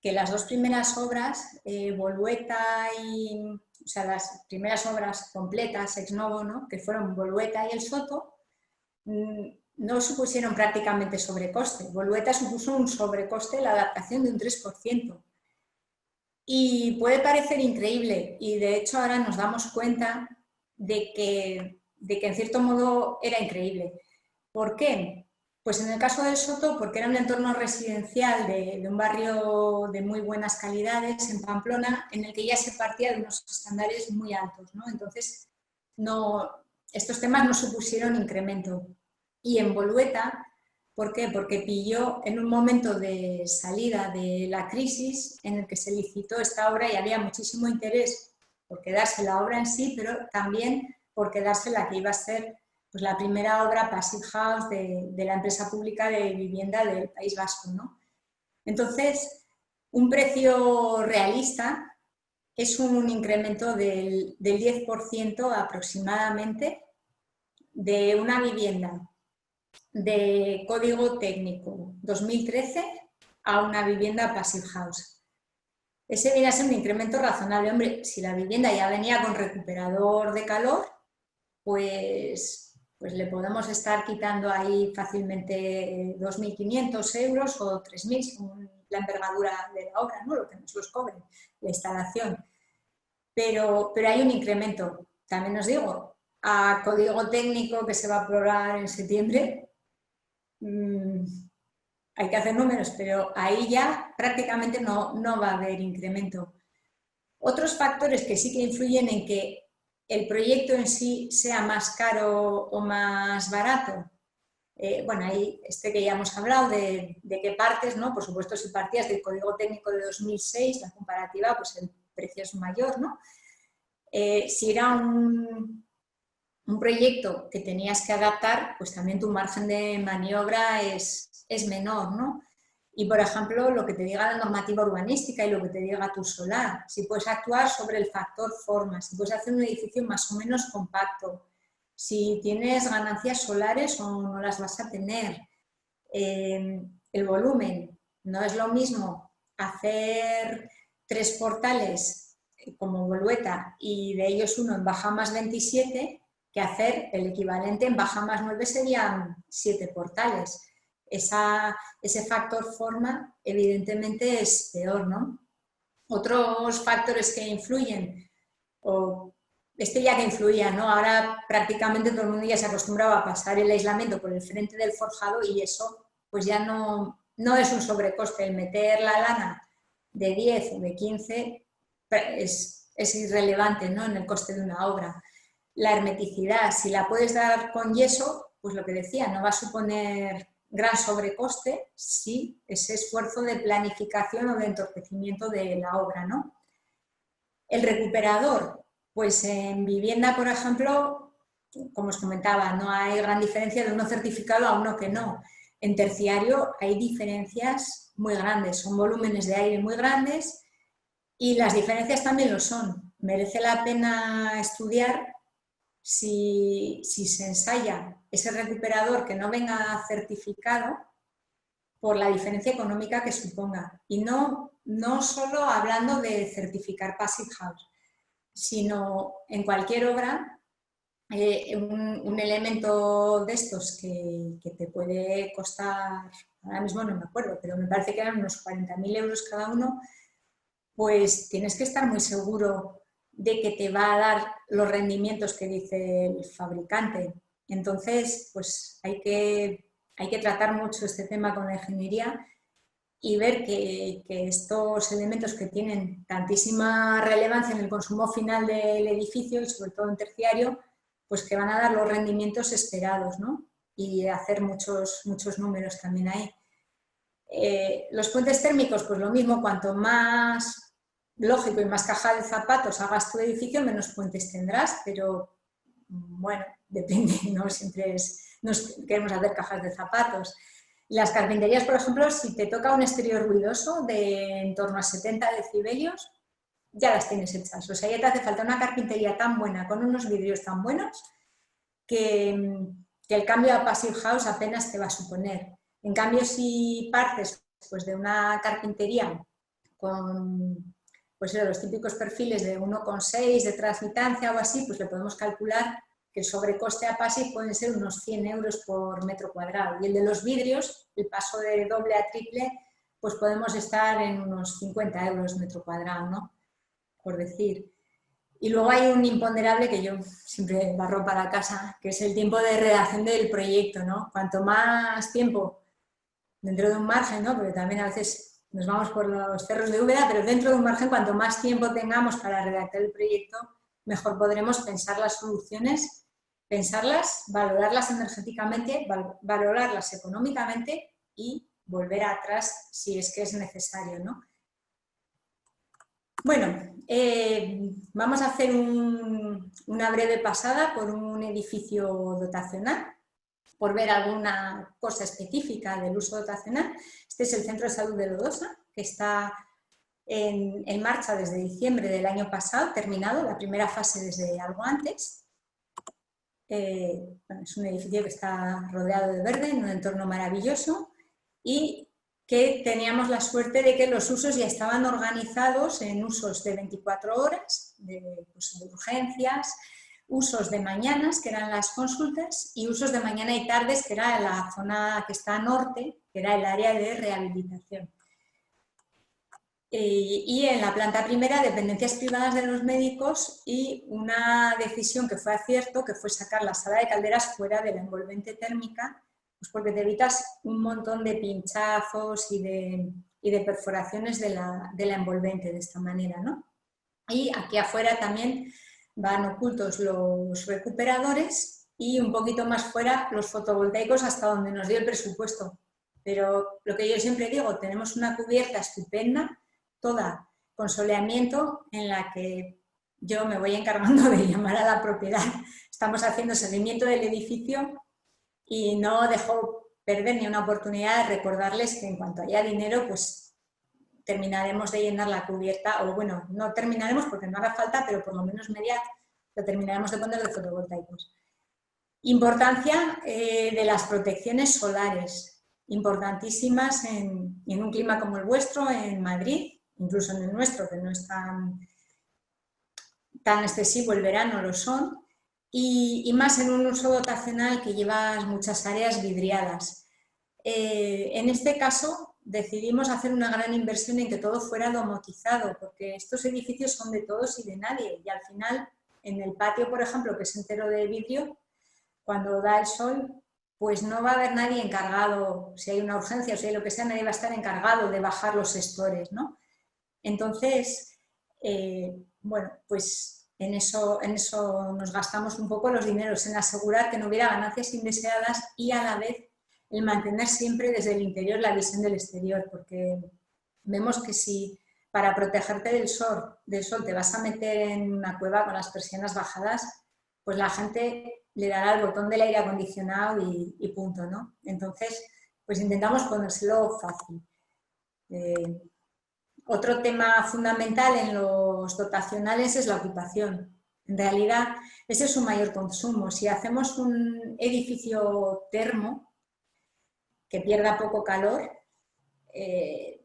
las 2 primeras obras, Bolueta y, o sea, las primeras obras completas, ex novo, ¿no? Que fueron Bolueta y El Soto, no supusieron prácticamente sobrecoste. Bolueta supuso un sobrecoste, la adaptación de un 3%. Y puede parecer increíble, y de hecho ahora nos damos cuenta de que en cierto modo era increíble. ¿Por qué? Pues en el caso del Soto, porque era un entorno residencial de un barrio de muy buenas calidades en Pamplona, en el que ya se partía de unos estándares muy altos, ¿no? Entonces, no estos temas no supusieron incremento. Y en Bolueta, ¿por qué? Porque pilló en un momento de salida de la crisis en el que se licitó esta obra y había muchísimo interés por quedarse la obra en sí, pero también por quedarse la que iba a ser pues, la primera obra Passive House de la empresa pública de vivienda del País Vasco, ¿no? Entonces, un precio realista es un incremento del 10% aproximadamente de una vivienda de código técnico 2013 a una vivienda Passive House. Ese viene a ser un incremento razonable. Hombre, si la vivienda ya venía con recuperador de calor, pues le podemos estar quitando ahí fácilmente 2.500 euros o 3.000 según la envergadura de la obra, ¿no? Lo que nos los cobre, la instalación. Pero hay un incremento. También os digo, a código técnico que se va a aprobar en septiembre, hay que hacer números, pero ahí ya prácticamente no va a haber incremento. Otros factores que sí que influyen en que el proyecto en sí sea más caro o más barato. Bueno, ahí que ya hemos hablado de qué partes, ¿no? Por supuesto, si partías del código técnico de 2006, la comparativa, pues el precio es mayor, ¿no? Si era un proyecto que tenías que adaptar, pues también tu margen de maniobra es menor, ¿no? Y, por ejemplo, lo que te diga la normativa urbanística y lo que te diga tu solar, si puedes actuar sobre el factor forma, si puedes hacer un edificio más o menos compacto, si tienes ganancias solares o no las vas a tener, el volumen, no es lo mismo hacer 3 portales como Bolueta y de ellos uno en baja más 27 que hacer el equivalente en baja más 9 serían 7 portales. Ese factor forma evidentemente es peor, ¿no? Otros factores que influyen, o ya que influía, ¿no? Ahora prácticamente todo el mundo ya se acostumbraba a pasar el aislamiento por el frente del forjado y eso pues ya no es un sobrecoste. El meter la lana de 10 o de 15 es irrelevante, ¿no? En el coste de una obra. La hermeticidad, si la puedes dar con yeso, pues lo que decía, no va a suponer gran sobrecoste si ese esfuerzo de planificación o de entorpecimiento de la obra, ¿no? El recuperador, pues en vivienda, por ejemplo, como os comentaba, no hay gran diferencia de uno certificado a uno que no. En terciario hay diferencias muy grandes, son volúmenes de aire muy grandes y las diferencias también lo son. Merece la pena estudiar si se ensaya ese recuperador que no venga certificado por la diferencia económica que suponga. Y no solo hablando de certificar Passive House, sino en cualquier obra, un elemento de estos que te puede costar, ahora mismo no me acuerdo, pero me parece que eran unos 40.000 euros cada uno, pues tienes que estar muy seguro de que te va a dar los rendimientos que dice el fabricante. Entonces, pues hay que tratar mucho este tema con la ingeniería y ver que estos elementos que tienen tantísima relevancia en el consumo final del edificio y sobre todo en terciario, pues que van a dar los rendimientos esperados, ¿no? Y hacer muchos números también ahí. Los puentes térmicos, pues lo mismo, cuanto más lógico y más caja de zapatos hagas tu edificio, menos puentes tendrás, pero bueno, depende, no siempre queremos hacer cajas de zapatos. Las carpinterías, por ejemplo, si te toca un exterior ruidoso de en torno a 70 decibelios, ya las tienes hechas. O sea, ya te hace falta una carpintería tan buena, con unos vidrios tan buenos, que el cambio a Passive House apenas te va a suponer. En cambio, si partes pues, de una carpintería con pues, los típicos perfiles de 1,6 de transmitancia o así, pues le podemos calcular que el sobrecoste a Passive pueden ser unos 100 euros por metro cuadrado. Y el de los vidrios, el paso de doble a triple, pues podemos estar en unos 50 euros metro cuadrado, ¿no? Por decir. Y luego hay un imponderable que yo siempre barro para casa, que es el tiempo de redacción del proyecto, ¿no? Cuanto más tiempo dentro de un margen, ¿no? Porque también a veces nos vamos por los cerros de Úbeda, pero dentro de un margen, cuanto más tiempo tengamos para redactar el proyecto, mejor podremos pensar las soluciones pensarlas, valorarlas energéticamente, valorarlas económicamente y volver atrás si es que es necesario, ¿no? Bueno, vamos a hacer una breve pasada por un edificio dotacional, por ver alguna cosa específica del uso dotacional. Este es el Centro de Salud de Lodosa, que está en marcha desde diciembre del año pasado, terminado la primera fase desde algo antes. Bueno, es un edificio que está rodeado de verde, en un entorno maravilloso, y que teníamos la suerte de que los usos ya estaban organizados en usos de 24 horas, de urgencias, usos de mañanas, que eran las consultas, y usos de mañana y tardes, que era la zona que está norte, que era el área de rehabilitación. Y en la planta primera, dependencias privadas de los médicos, y una decisión que fue acierto, que fue sacar la sala de calderas fuera de la envolvente térmica, pues porque te evitas un montón de pinchazos y de perforaciones de la envolvente de esta manera, ¿no? Y aquí afuera también van ocultos los recuperadores y un poquito más fuera los fotovoltaicos hasta donde nos dio el presupuesto. Pero lo que yo siempre digo, tenemos una cubierta estupenda, toda con soleamiento, en la que yo me voy encargando de llamar a la propiedad. Estamos haciendo seguimiento del edificio y no dejo perder ni una oportunidad de recordarles que en cuanto haya dinero, pues terminaremos de llenar la cubierta, o bueno, no terminaremos porque no hará falta, pero por lo menos media lo terminaremos de poner de fotovoltaicos. Importancia de las protecciones solares, importantísimas en un clima como el vuestro, en Madrid, incluso en el nuestro, que no es tan excesivo el verano, lo son, y más en un uso dotacional que lleva muchas áreas vidriadas. En este caso decidimos hacer una gran inversión en que todo fuera domotizado, porque estos edificios son de todos y de nadie, y al final en el patio, por ejemplo, que es entero de vidrio, cuando da el sol, pues no va a haber nadie encargado, si hay una urgencia o si hay lo que sea, nadie va a estar encargado de bajar los estores, ¿no? Entonces, bueno, pues en eso nos gastamos un poco los dineros, en asegurar que no hubiera ganancias indeseadas y a la vez el mantener siempre desde el interior la visión del exterior, porque vemos que si para protegerte del sol te vas a meter en una cueva con las persianas bajadas, pues la gente le dará el botón del aire acondicionado y punto, ¿no? Entonces, pues intentamos ponérselo fácil. Otro tema fundamental en los dotacionales es la ocupación. En realidad, ese es su mayor consumo. Si hacemos un edificio termo que pierda poco calor,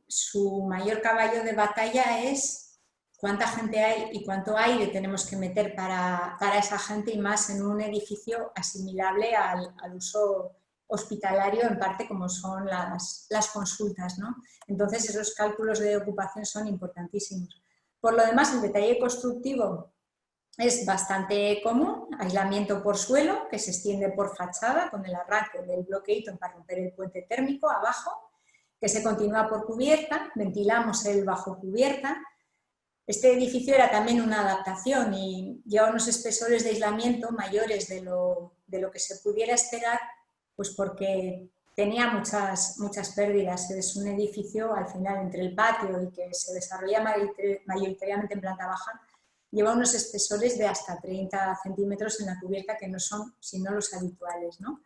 su mayor caballo de batalla es cuánta gente hay y cuánto aire tenemos que meter para esa gente, y más en un edificio asimilable al uso hospitalario, en parte como son las consultas, ¿no? Entonces esos cálculos de ocupación son importantísimos. Por lo demás, el detalle constructivo es bastante común: aislamiento por suelo, que se extiende por fachada con el arranque del bloqueito para romper el puente térmico abajo, que se continúa por cubierta, ventilamos el bajo cubierta. Este edificio era también una adaptación y lleva unos espesores de aislamiento mayores de lo que se pudiera esperar, pues porque tenía muchas pérdidas. Es un edificio, al final, entre el patio y que se desarrolla mayoritariamente en planta baja, lleva unos espesores de hasta 30 centímetros en la cubierta, que no son, sino los habituales, ¿no?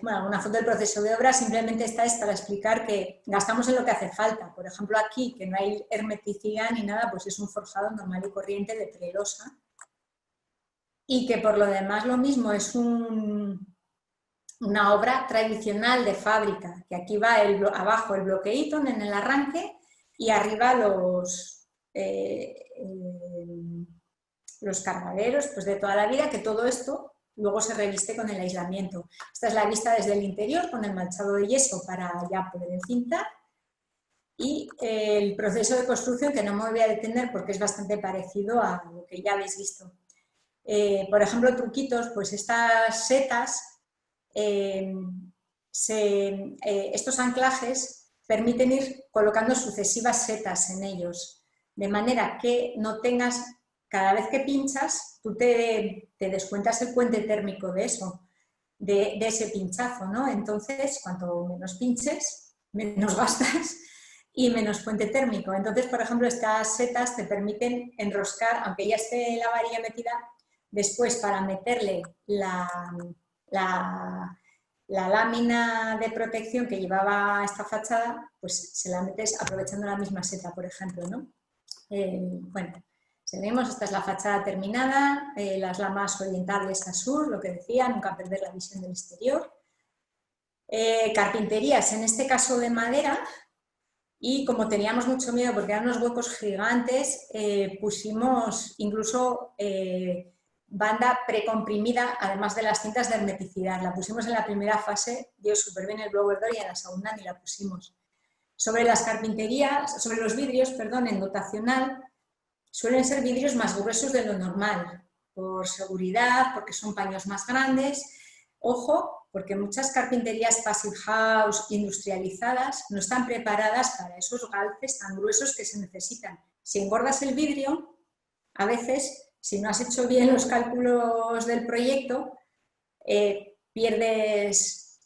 Bueno, una foto del proceso de obra simplemente esta es para explicar que gastamos en lo que hace falta. Por ejemplo, aquí, que no hay hermeticidad ni nada, pues es un forjado normal y corriente de trelosa. Y que por lo demás lo mismo, es una obra tradicional de fábrica, que aquí va abajo el bloqueíto en el arranque y arriba los cargaderos, pues de toda la vida, que todo esto luego se reviste con el aislamiento. Esta es la vista desde el interior con el manchado de yeso para ya poder encintar, y el proceso de construcción, que no me voy a detener porque es bastante parecido a lo que ya habéis visto. Por ejemplo, truquitos, pues estas setas, estos anclajes permiten ir colocando sucesivas setas en ellos, de manera que no tengas cada vez que pinchas, tú te descuentas el puente térmico de eso, de ese pinchazo, ¿no? Entonces, cuanto menos pinches, menos gastas y menos puente térmico. Entonces, por ejemplo, estas setas te permiten enroscar, aunque ya esté la varilla metida, después para meterle la lámina de protección que llevaba esta fachada, pues se la metes aprovechando la misma seta, por ejemplo, ¿no? Bueno, seguimos, esta es la fachada terminada, las lamas orientables a sur, lo que decía, nunca perder la visión del exterior. Carpinterías, en este caso de madera, y como teníamos mucho miedo porque eran unos huecos gigantes, pusimos incluso banda precomprimida, además de las cintas de hermeticidad. La pusimos en la primera fase, dio súper bien el blower door, y en la segunda ni la pusimos. Sobre las carpinterías, sobre los vidrios, perdón, en dotacional, suelen ser vidrios más gruesos de lo normal, por seguridad, porque son paños más grandes. Ojo, porque muchas carpinterías passive house industrializadas no están preparadas para esos galces tan gruesos que se necesitan. Si engordas el vidrio, a veces, si no has hecho bien los cálculos del proyecto, pierdes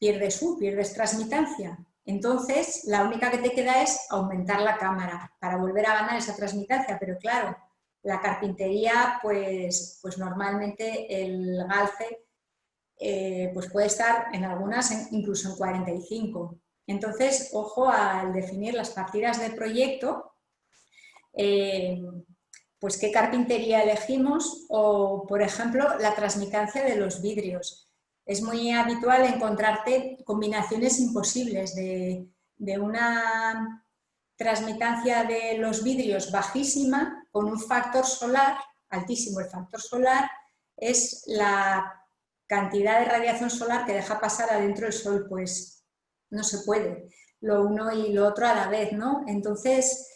transmitancia. Entonces, la única que te queda es aumentar la cámara para volver a ganar esa transmitancia, pero claro, la carpintería, pues normalmente el galce pues puede estar en algunas incluso en 45. Entonces, ojo al definir las partidas de proyecto, pues qué carpintería elegimos o, por ejemplo, la transmitancia de los vidrios. Es muy habitual encontrarte combinaciones imposibles de una transmitancia de los vidrios bajísima con un factor solar altísimo. El factor solar es la cantidad de radiación solar que deja pasar adentro el sol, pues no se puede, lo uno y lo otro a la vez, ¿no? Entonces,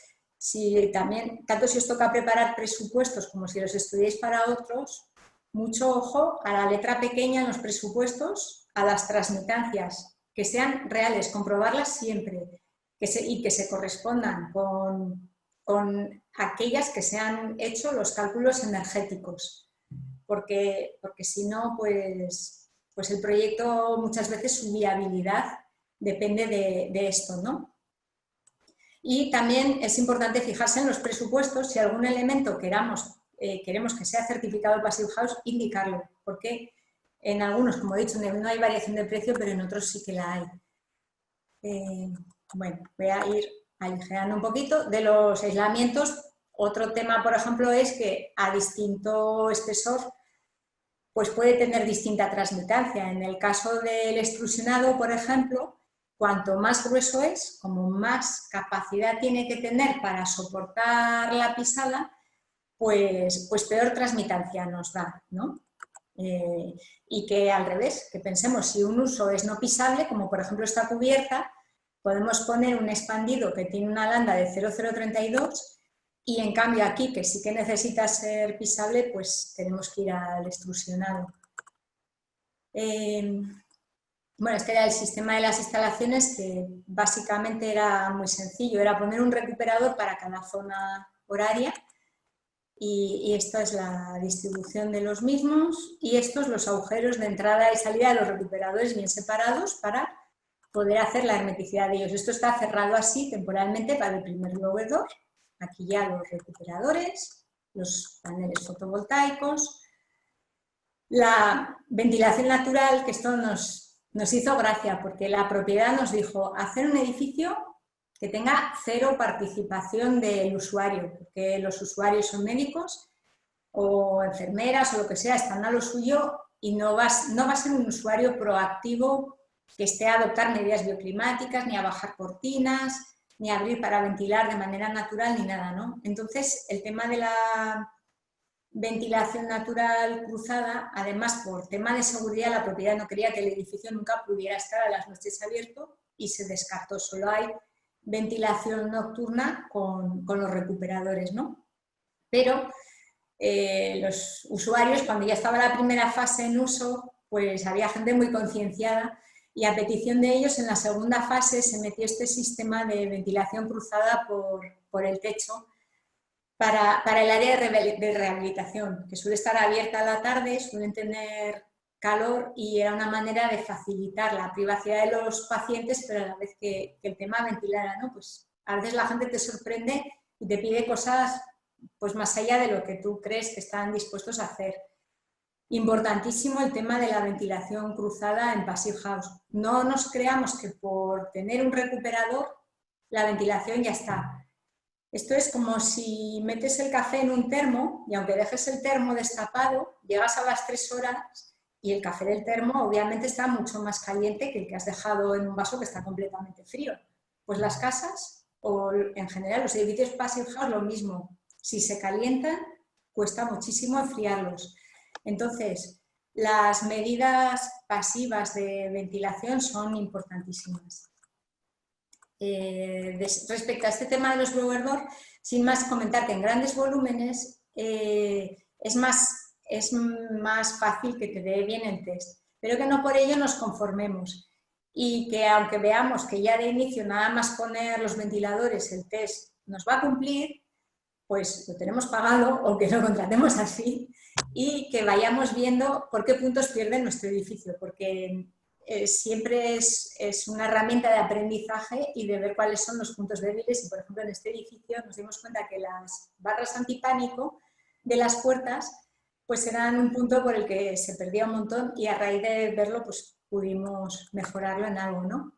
tanto si os toca preparar presupuestos como si los estudiáis para otros, mucho ojo a la letra pequeña en los presupuestos, a las transmitancias, que sean reales, comprobarlas siempre y que se correspondan con aquellas que se han hecho los cálculos energéticos. Porque si no, pues el proyecto muchas veces su viabilidad depende de esto, ¿no? Y también es importante fijarse en los presupuestos, si algún elemento queremos que sea certificado el Passive House, indicarlo, porque en algunos, como he dicho, no hay variación de precio, pero en otros sí que la hay. Bueno, voy a ir aligerando un poquito. De los aislamientos, otro tema, por ejemplo, es que a distinto espesor pues puede tener distinta transmitancia. En el caso del extrusionado, por ejemplo, cuanto más grueso es, como más capacidad tiene que tener para soportar la pisada, pues peor transmitancia nos da, ¿no? Y que al revés, que pensemos, si un uso es no pisable, como por ejemplo esta cubierta, podemos poner un expandido que tiene una landa de 0,032 y en cambio aquí, que sí que necesita ser pisable, pues tenemos que ir al extrusionado. Bueno, este era el sistema de las instalaciones, que básicamente era muy sencillo, era poner un recuperador para cada zona horaria y esta es la distribución de los mismos y estos los agujeros de entrada y salida de los recuperadores bien separados para poder hacer la hermeticidad de ellos. Esto está cerrado así temporalmente para el primer blower door. Aquí ya los recuperadores, los paneles fotovoltaicos, la ventilación natural, que esto nos hizo gracia porque la propiedad nos dijo hacer un edificio que tenga cero participación del usuario, porque los usuarios son médicos o enfermeras o lo que sea, están a lo suyo y no va a ser un usuario proactivo que esté a adoptar medidas bioclimáticas, ni a bajar cortinas, ni a abrir para ventilar de manera natural, ni nada, ¿no? Entonces, el tema de la ventilación natural cruzada, además por tema de seguridad, la propiedad no quería que el edificio nunca pudiera estar a las noches abierto y se descartó. Solo hay ventilación nocturna con los recuperadores, ¿no? Pero los usuarios, cuando ya estaba la primera fase en uso, pues había gente muy concienciada y a petición de ellos en la segunda fase se metió este sistema de ventilación cruzada por el techo para el área de rehabilitación, que suele estar abierta a la tarde, suelen tener calor y era una manera de facilitar la privacidad de los pacientes, pero a la vez que el tema ventilara, ¿no? Pues a veces la gente te sorprende y te pide cosas pues más allá de lo que tú crees que están dispuestos a hacer. Importantísimo el tema de la ventilación cruzada en Passive House. No nos creamos que por tener un recuperador la ventilación ya está. Esto es como si metes el café en un termo y aunque dejes el termo destapado, llegas a las 3 horas y el café del termo obviamente está mucho más caliente que el que has dejado en un vaso que está completamente frío. Pues las casas o en general los edificios Passive House lo mismo. Si se calientan, cuesta muchísimo enfriarlos. Entonces, las medidas pasivas de ventilación son importantísimas. Respecto a este tema de los blower door, sin más comentar que en grandes volúmenes es más fácil que te dé bien el test, pero que no por ello nos conformemos y que aunque veamos que ya de inicio nada más poner los ventiladores el test nos va a cumplir, pues lo tenemos pagado o que lo contratemos así y que vayamos viendo por qué puntos pierde nuestro edificio, porque siempre es una herramienta de aprendizaje y de ver cuáles son los puntos débiles y, por ejemplo, en este edificio nos dimos cuenta que las barras antipánico de las puertas pues eran un punto por el que se perdía un montón y a raíz de verlo pues pudimos mejorarlo en algo, ¿no?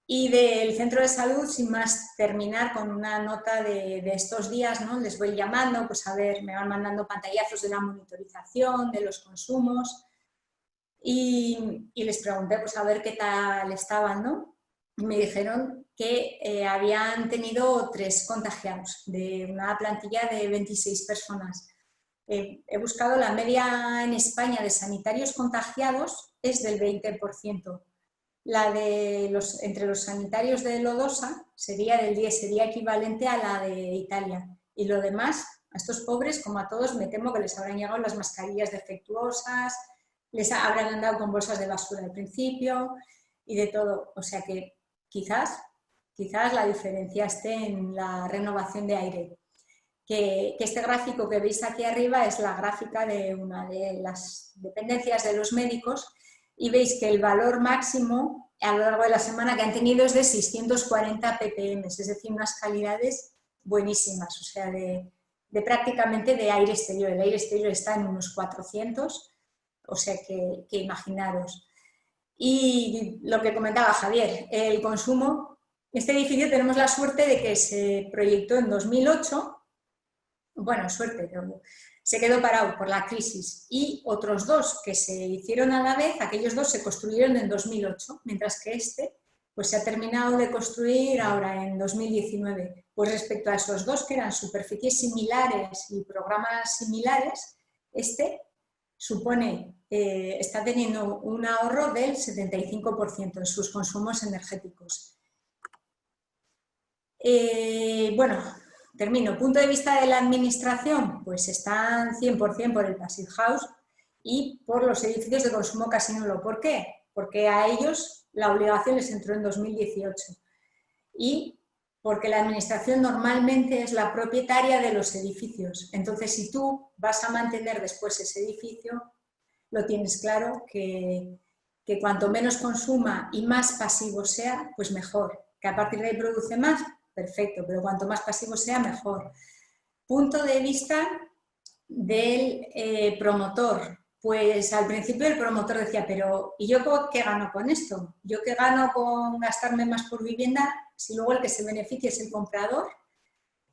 Y del centro de salud, sin más, terminar con una nota de estos días, ¿no? Les voy llamando, pues a ver, me van mandando pantallazos de la monitorización, de los consumos y les pregunté, pues a ver qué tal estaban, ¿no? Y me dijeron que habían tenido 3 contagiados de una plantilla de 26 personas. He buscado la media en España de sanitarios contagiados, es del 20%. La de entre los sanitarios de Lodosa sería del 10, sería equivalente a la de Italia. Y lo demás, a estos pobres, como a todos, me temo que les habrán llegado las mascarillas defectuosas, les habrán andado con bolsas de basura al principio y de todo. O sea que quizás la diferencia esté en la renovación de aire. Que este gráfico que veis aquí arriba es la gráfica de una de las dependencias de los médicos y veis que el valor máximo a lo largo de la semana que han tenido es de 640 ppm, es decir, unas calidades buenísimas, o sea, de prácticamente de aire exterior. El aire exterior está en unos 400, o sea que imaginaros. Y lo que comentaba Javier, el consumo, este edificio tenemos la suerte de que se proyectó en 2008, bueno, suerte, pero se quedó parado por la crisis, y otros 2 que se hicieron a la vez, aquellos 2 se construyeron en 2008, mientras que este pues se ha terminado de construir ahora en 2019. Pues respecto a esos 2 que eran superficies similares y programas similares, este supone, está teniendo un ahorro del 75% en sus consumos energéticos. Bueno, termino. Punto de vista de la administración, pues están 100% por el Passive House y por los edificios de consumo casi nulo. ¿Por qué? Porque a ellos la obligación les entró en 2018 y porque la administración normalmente es la propietaria de los edificios. Entonces, si tú vas a mantener después ese edificio, lo tienes claro que cuanto menos consuma y más pasivo sea, pues mejor. Que a partir de ahí produce más, perfecto, pero cuanto más pasivo sea, mejor. Punto de vista del promotor. Pues al principio el promotor decía, pero ¿y yo qué gano con esto? ¿Yo qué gano con gastarme más por vivienda si luego el que se beneficia es el comprador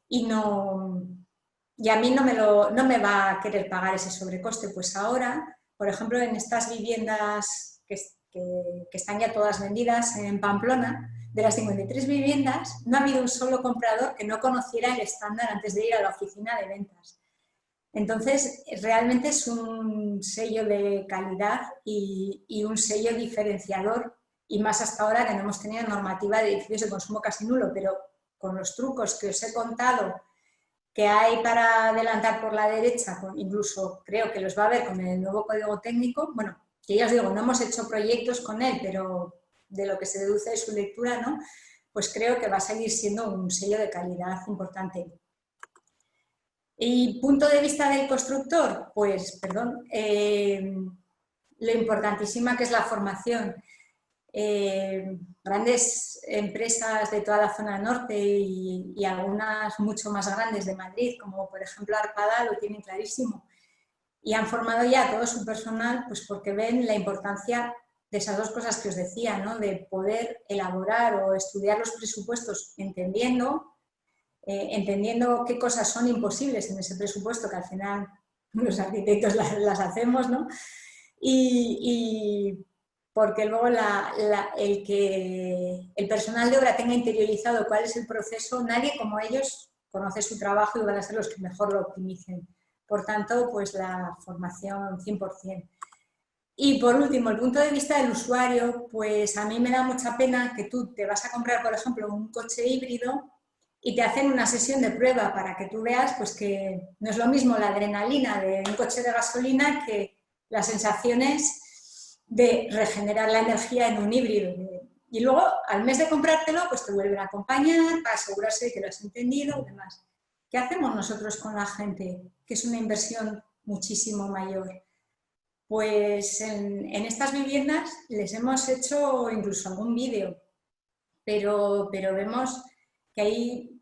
y a mí no me va a querer pagar ese sobrecoste? Pues ahora, por ejemplo, en estas viviendas que están ya todas vendidas en Pamplona, de las 53 viviendas, no ha habido un solo comprador que no conociera el estándar antes de ir a la oficina de ventas. Entonces, realmente es un sello de calidad y un sello diferenciador, y más hasta ahora que no hemos tenido normativa de edificios de consumo casi nulo, pero con los trucos que os he contado que hay para adelantar por la derecha, incluso creo que los va a haber con el nuevo código técnico, bueno, que ya os digo, no hemos hecho proyectos con él, pero de lo que se deduce de su lectura, ¿no? Pues creo que va a seguir siendo un sello de calidad importante. Y punto de vista del constructor, pues, perdón, lo importantísima que es la formación. Grandes empresas de toda la zona norte y algunas mucho más grandes de Madrid, como por ejemplo Arpada, lo tienen clarísimo. Y han formado ya todo su personal pues porque ven la importancia de esas dos cosas que os decía, ¿no? De poder elaborar o estudiar los presupuestos entendiendo qué cosas son imposibles en ese presupuesto, que al final los arquitectos las hacemos, ¿no? Y porque luego el personal de obra tenga interiorizado cuál es el proceso, nadie como ellos conoce su trabajo y van a ser los que mejor lo optimicen. Por tanto, pues la formación 100%. Y por último, el punto de vista del usuario, pues a mí me da mucha pena que tú te vas a comprar, por ejemplo, un coche híbrido y te hacen una sesión de prueba para que tú veas pues, que no es lo mismo la adrenalina de un coche de gasolina que las sensaciones de regenerar la energía en un híbrido. Y luego, al mes de comprártelo, pues te vuelven a acompañar para asegurarse de que lo has entendido y demás. ¿Qué hacemos nosotros con la gente? Que es una inversión muchísimo mayor. Pues en estas viviendas les hemos hecho incluso algún vídeo, pero vemos que hay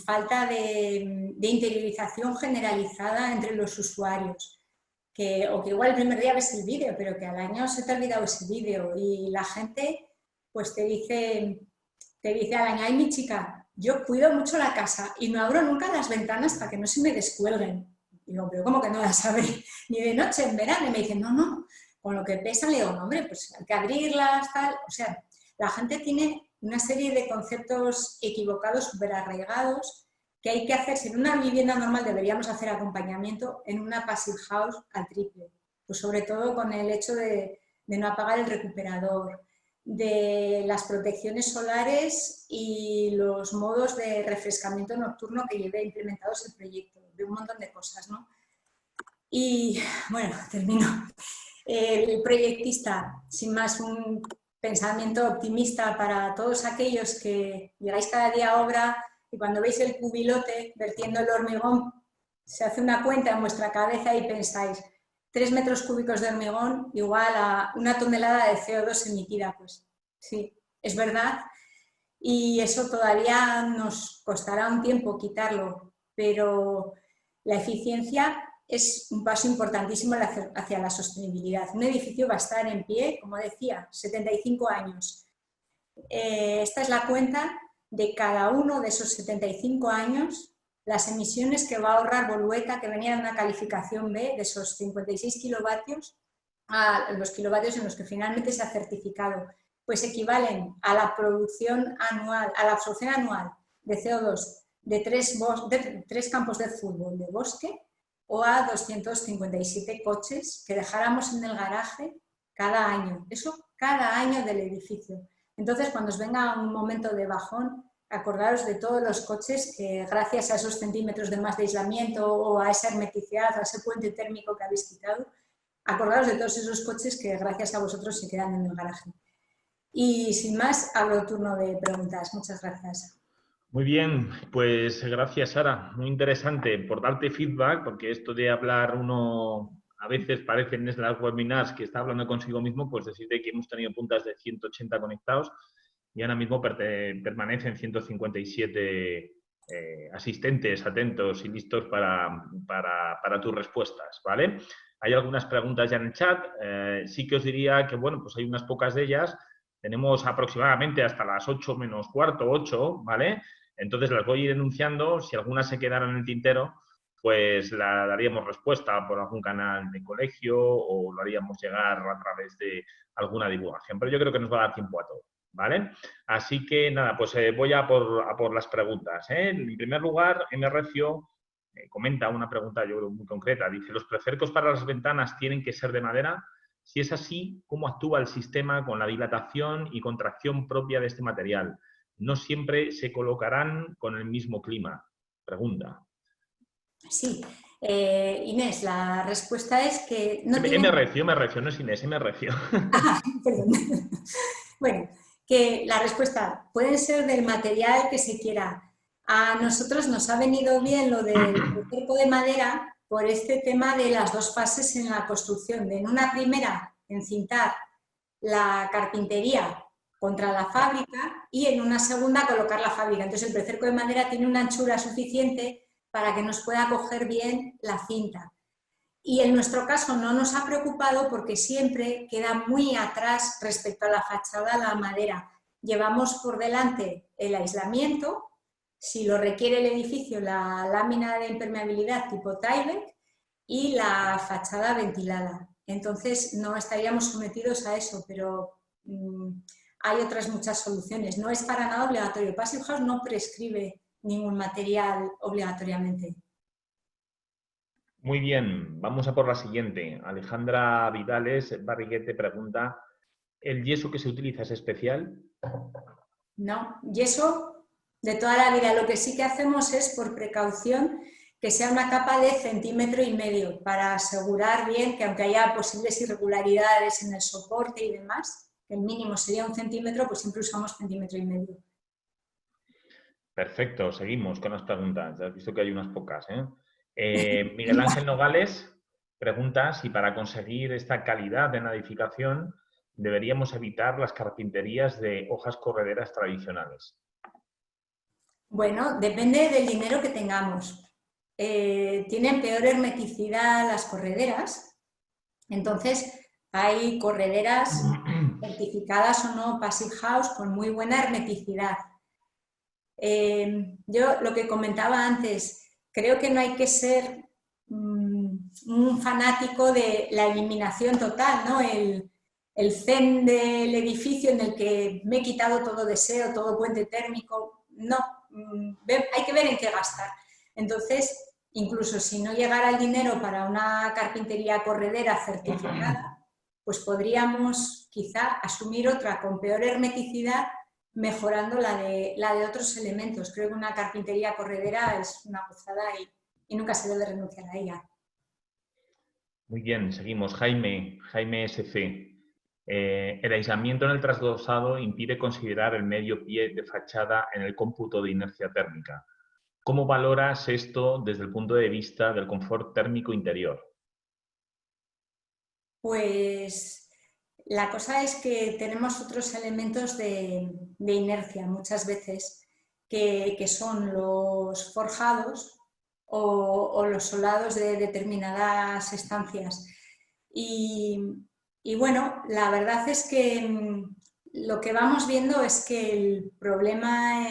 falta de interiorización generalizada entre los usuarios, o que igual el primer día ves el vídeo, pero que al año se te ha olvidado ese vídeo y la gente pues te dice al año, ay mi chica, yo cuido mucho la casa y no abro nunca las ventanas para que no se me descuelguen. Digo, pero ¿cómo que no las abre ni de noche en verano? Y me dicen, no, con lo que pesa, le digo, no, hombre, pues hay que abrirlas, tal. O sea, la gente tiene una serie de conceptos equivocados, súper arraigados, que hay que hacer. Si en una vivienda normal deberíamos hacer acompañamiento, en una passive house al triple. Pues sobre todo con el hecho de no apagar el recuperador, de las protecciones solares y los modos de refrescamiento nocturno que lleve implementados el proyecto, de un montón de cosas, ¿no? Y bueno, termino. El proyectista, sin más, un pensamiento optimista para todos aquellos que llegáis cada día a obra y cuando veis el cubilote vertiendo el hormigón, se hace una cuenta en vuestra cabeza y pensáis 3 metros cúbicos de hormigón igual a 1 tonelada de CO2 emitida. Pues sí, es verdad. Y eso todavía nos costará un tiempo quitarlo, pero la eficiencia es un paso importantísimo hacia la sostenibilidad. Un edificio va a estar en pie, como decía, 75 años. Esta es la cuenta de cada uno de esos 75 años, las emisiones que va a ahorrar Bolueta, que venía de una calificación B, de esos 56 kilovatios, a los kilovatios en los que finalmente se ha certificado, pues equivalen a la producción anual, a la absorción anual de CO2 de 3 campos de fútbol de bosque, o a 257 coches que dejáramos en el garaje cada año. Eso cada año del edificio. Entonces, cuando os venga un momento de bajón, acordaros de todos los coches que gracias a esos centímetros de más de aislamiento o a esa hermeticidad, a ese puente térmico que habéis quitado, acordaros de todos esos coches que gracias a vosotros se quedan en el garaje. Y sin más, abro turno de preguntas. Muchas gracias. Muy bien, pues gracias, Sara. Muy interesante por darte feedback, porque esto de hablar uno, a veces parece en las webinars que está hablando consigo mismo, pues decirte que hemos tenido puntas de 180 conectados y ahora mismo permanecen 157 asistentes atentos y listos para tus respuestas, ¿vale? Hay algunas preguntas ya en el chat. Sí que os diría que, bueno, pues hay unas pocas de ellas. Tenemos aproximadamente hasta las 8 menos cuarto, 8, ¿vale? Entonces las voy a ir enunciando. Si alguna se quedara en el tintero, pues la daríamos respuesta por algún canal de colegio o lo haríamos llegar a través de alguna divulgación. Pero yo creo que nos va a dar tiempo a todo, ¿vale? Así que nada, pues voy a por las preguntas, ¿eh? En primer lugar, M. Recio comenta una pregunta, yo creo, muy concreta. Dice, ¿los precercos para las ventanas tienen que ser de madera? Si es así, ¿cómo actúa el sistema con la dilatación y contracción propia de este material? ¿No siempre se colocarán con el mismo clima? Pregunta. Sí. Inés, la respuesta es que no tienen... M. Recio, no es Inés, M. Recio. Ah, perdón. Bueno, que la respuesta puede ser del material que se quiera. A nosotros nos ha venido bien lo del cerco de madera por este tema de las dos fases en la construcción. De en una primera, encintar la carpintería contra la fábrica y en una segunda colocar la fábrica. Entonces el precerco de madera tiene una anchura suficiente para que nos pueda coger bien la cinta. Y en nuestro caso no nos ha preocupado porque siempre queda muy atrás respecto a la fachada la madera. Llevamos por delante el aislamiento, si lo requiere el edificio, la lámina de impermeabilidad tipo Tyvek y la fachada ventilada. Entonces no estaríamos sometidos a eso, pero hay otras muchas soluciones. No es para nada obligatorio. Passive House no prescribe ningún material obligatoriamente. Muy bien, vamos a por la siguiente. Alejandra Vidales Barriguete pregunta, ¿el yeso que se utiliza es especial? No, yeso de toda la vida. Lo que sí que hacemos es, por precaución, que sea una capa de 1,5 centímetros para asegurar bien que aunque haya posibles irregularidades en el soporte y demás, el mínimo sería 1 centímetro, pues siempre usamos 1,5 centímetros. Perfecto, seguimos con las preguntas. Ya has visto que hay unas pocas, ¿eh? Miguel Ángel Nogales pregunta si para conseguir esta calidad en la edificación deberíamos evitar las carpinterías de hojas correderas tradicionales. Bueno, depende del dinero que tengamos. Tienen peor hermeticidad las correderas, entonces hay correderas certificadas o no Passive House con muy buena hermeticidad. Yo lo que comentaba antes, creo que no hay que ser un fanático de la eliminación total, ¿no? El zen del edificio en el que me he quitado todo deseo, todo puente térmico. No, hay que ver en qué gastar. Entonces, incluso si no llegara el dinero para una carpintería corredera certificada, pues podríamos quizá asumir otra con peor hermeticidad, mejorando la de otros elementos. Creo que una carpintería corredera es una gozada y nunca se debe renunciar a ella. Muy bien, seguimos. Jaime SC. El aislamiento en el trasdosado impide considerar el medio pie de fachada en el cómputo de inercia térmica. ¿Cómo valoras esto desde el punto de vista del confort térmico interior? Pues la cosa es que tenemos otros elementos de inercia muchas veces que son los forjados o los solados de determinadas estancias. Y bueno, la verdad es que lo que vamos viendo es que el problema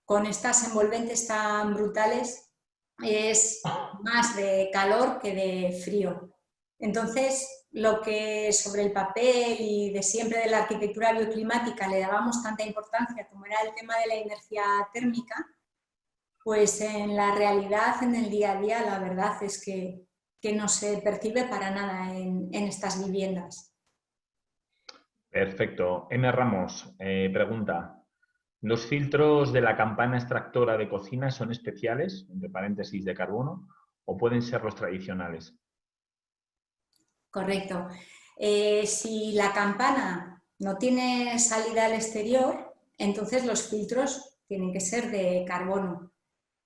con estas envolventes tan brutales es más de calor que de frío. Entonces, lo que sobre el papel y de siempre de la arquitectura bioclimática le dábamos tanta importancia como era el tema de la inercia térmica, pues en la realidad, en el día a día, la verdad es que no se percibe para nada en estas viviendas. Perfecto. M. Ramos pregunta, ¿los filtros de la campana extractora de cocina son especiales, entre paréntesis de carbono, o pueden ser los tradicionales? Correcto. Si la campana no tiene salida al exterior, entonces los filtros tienen que ser de carbono.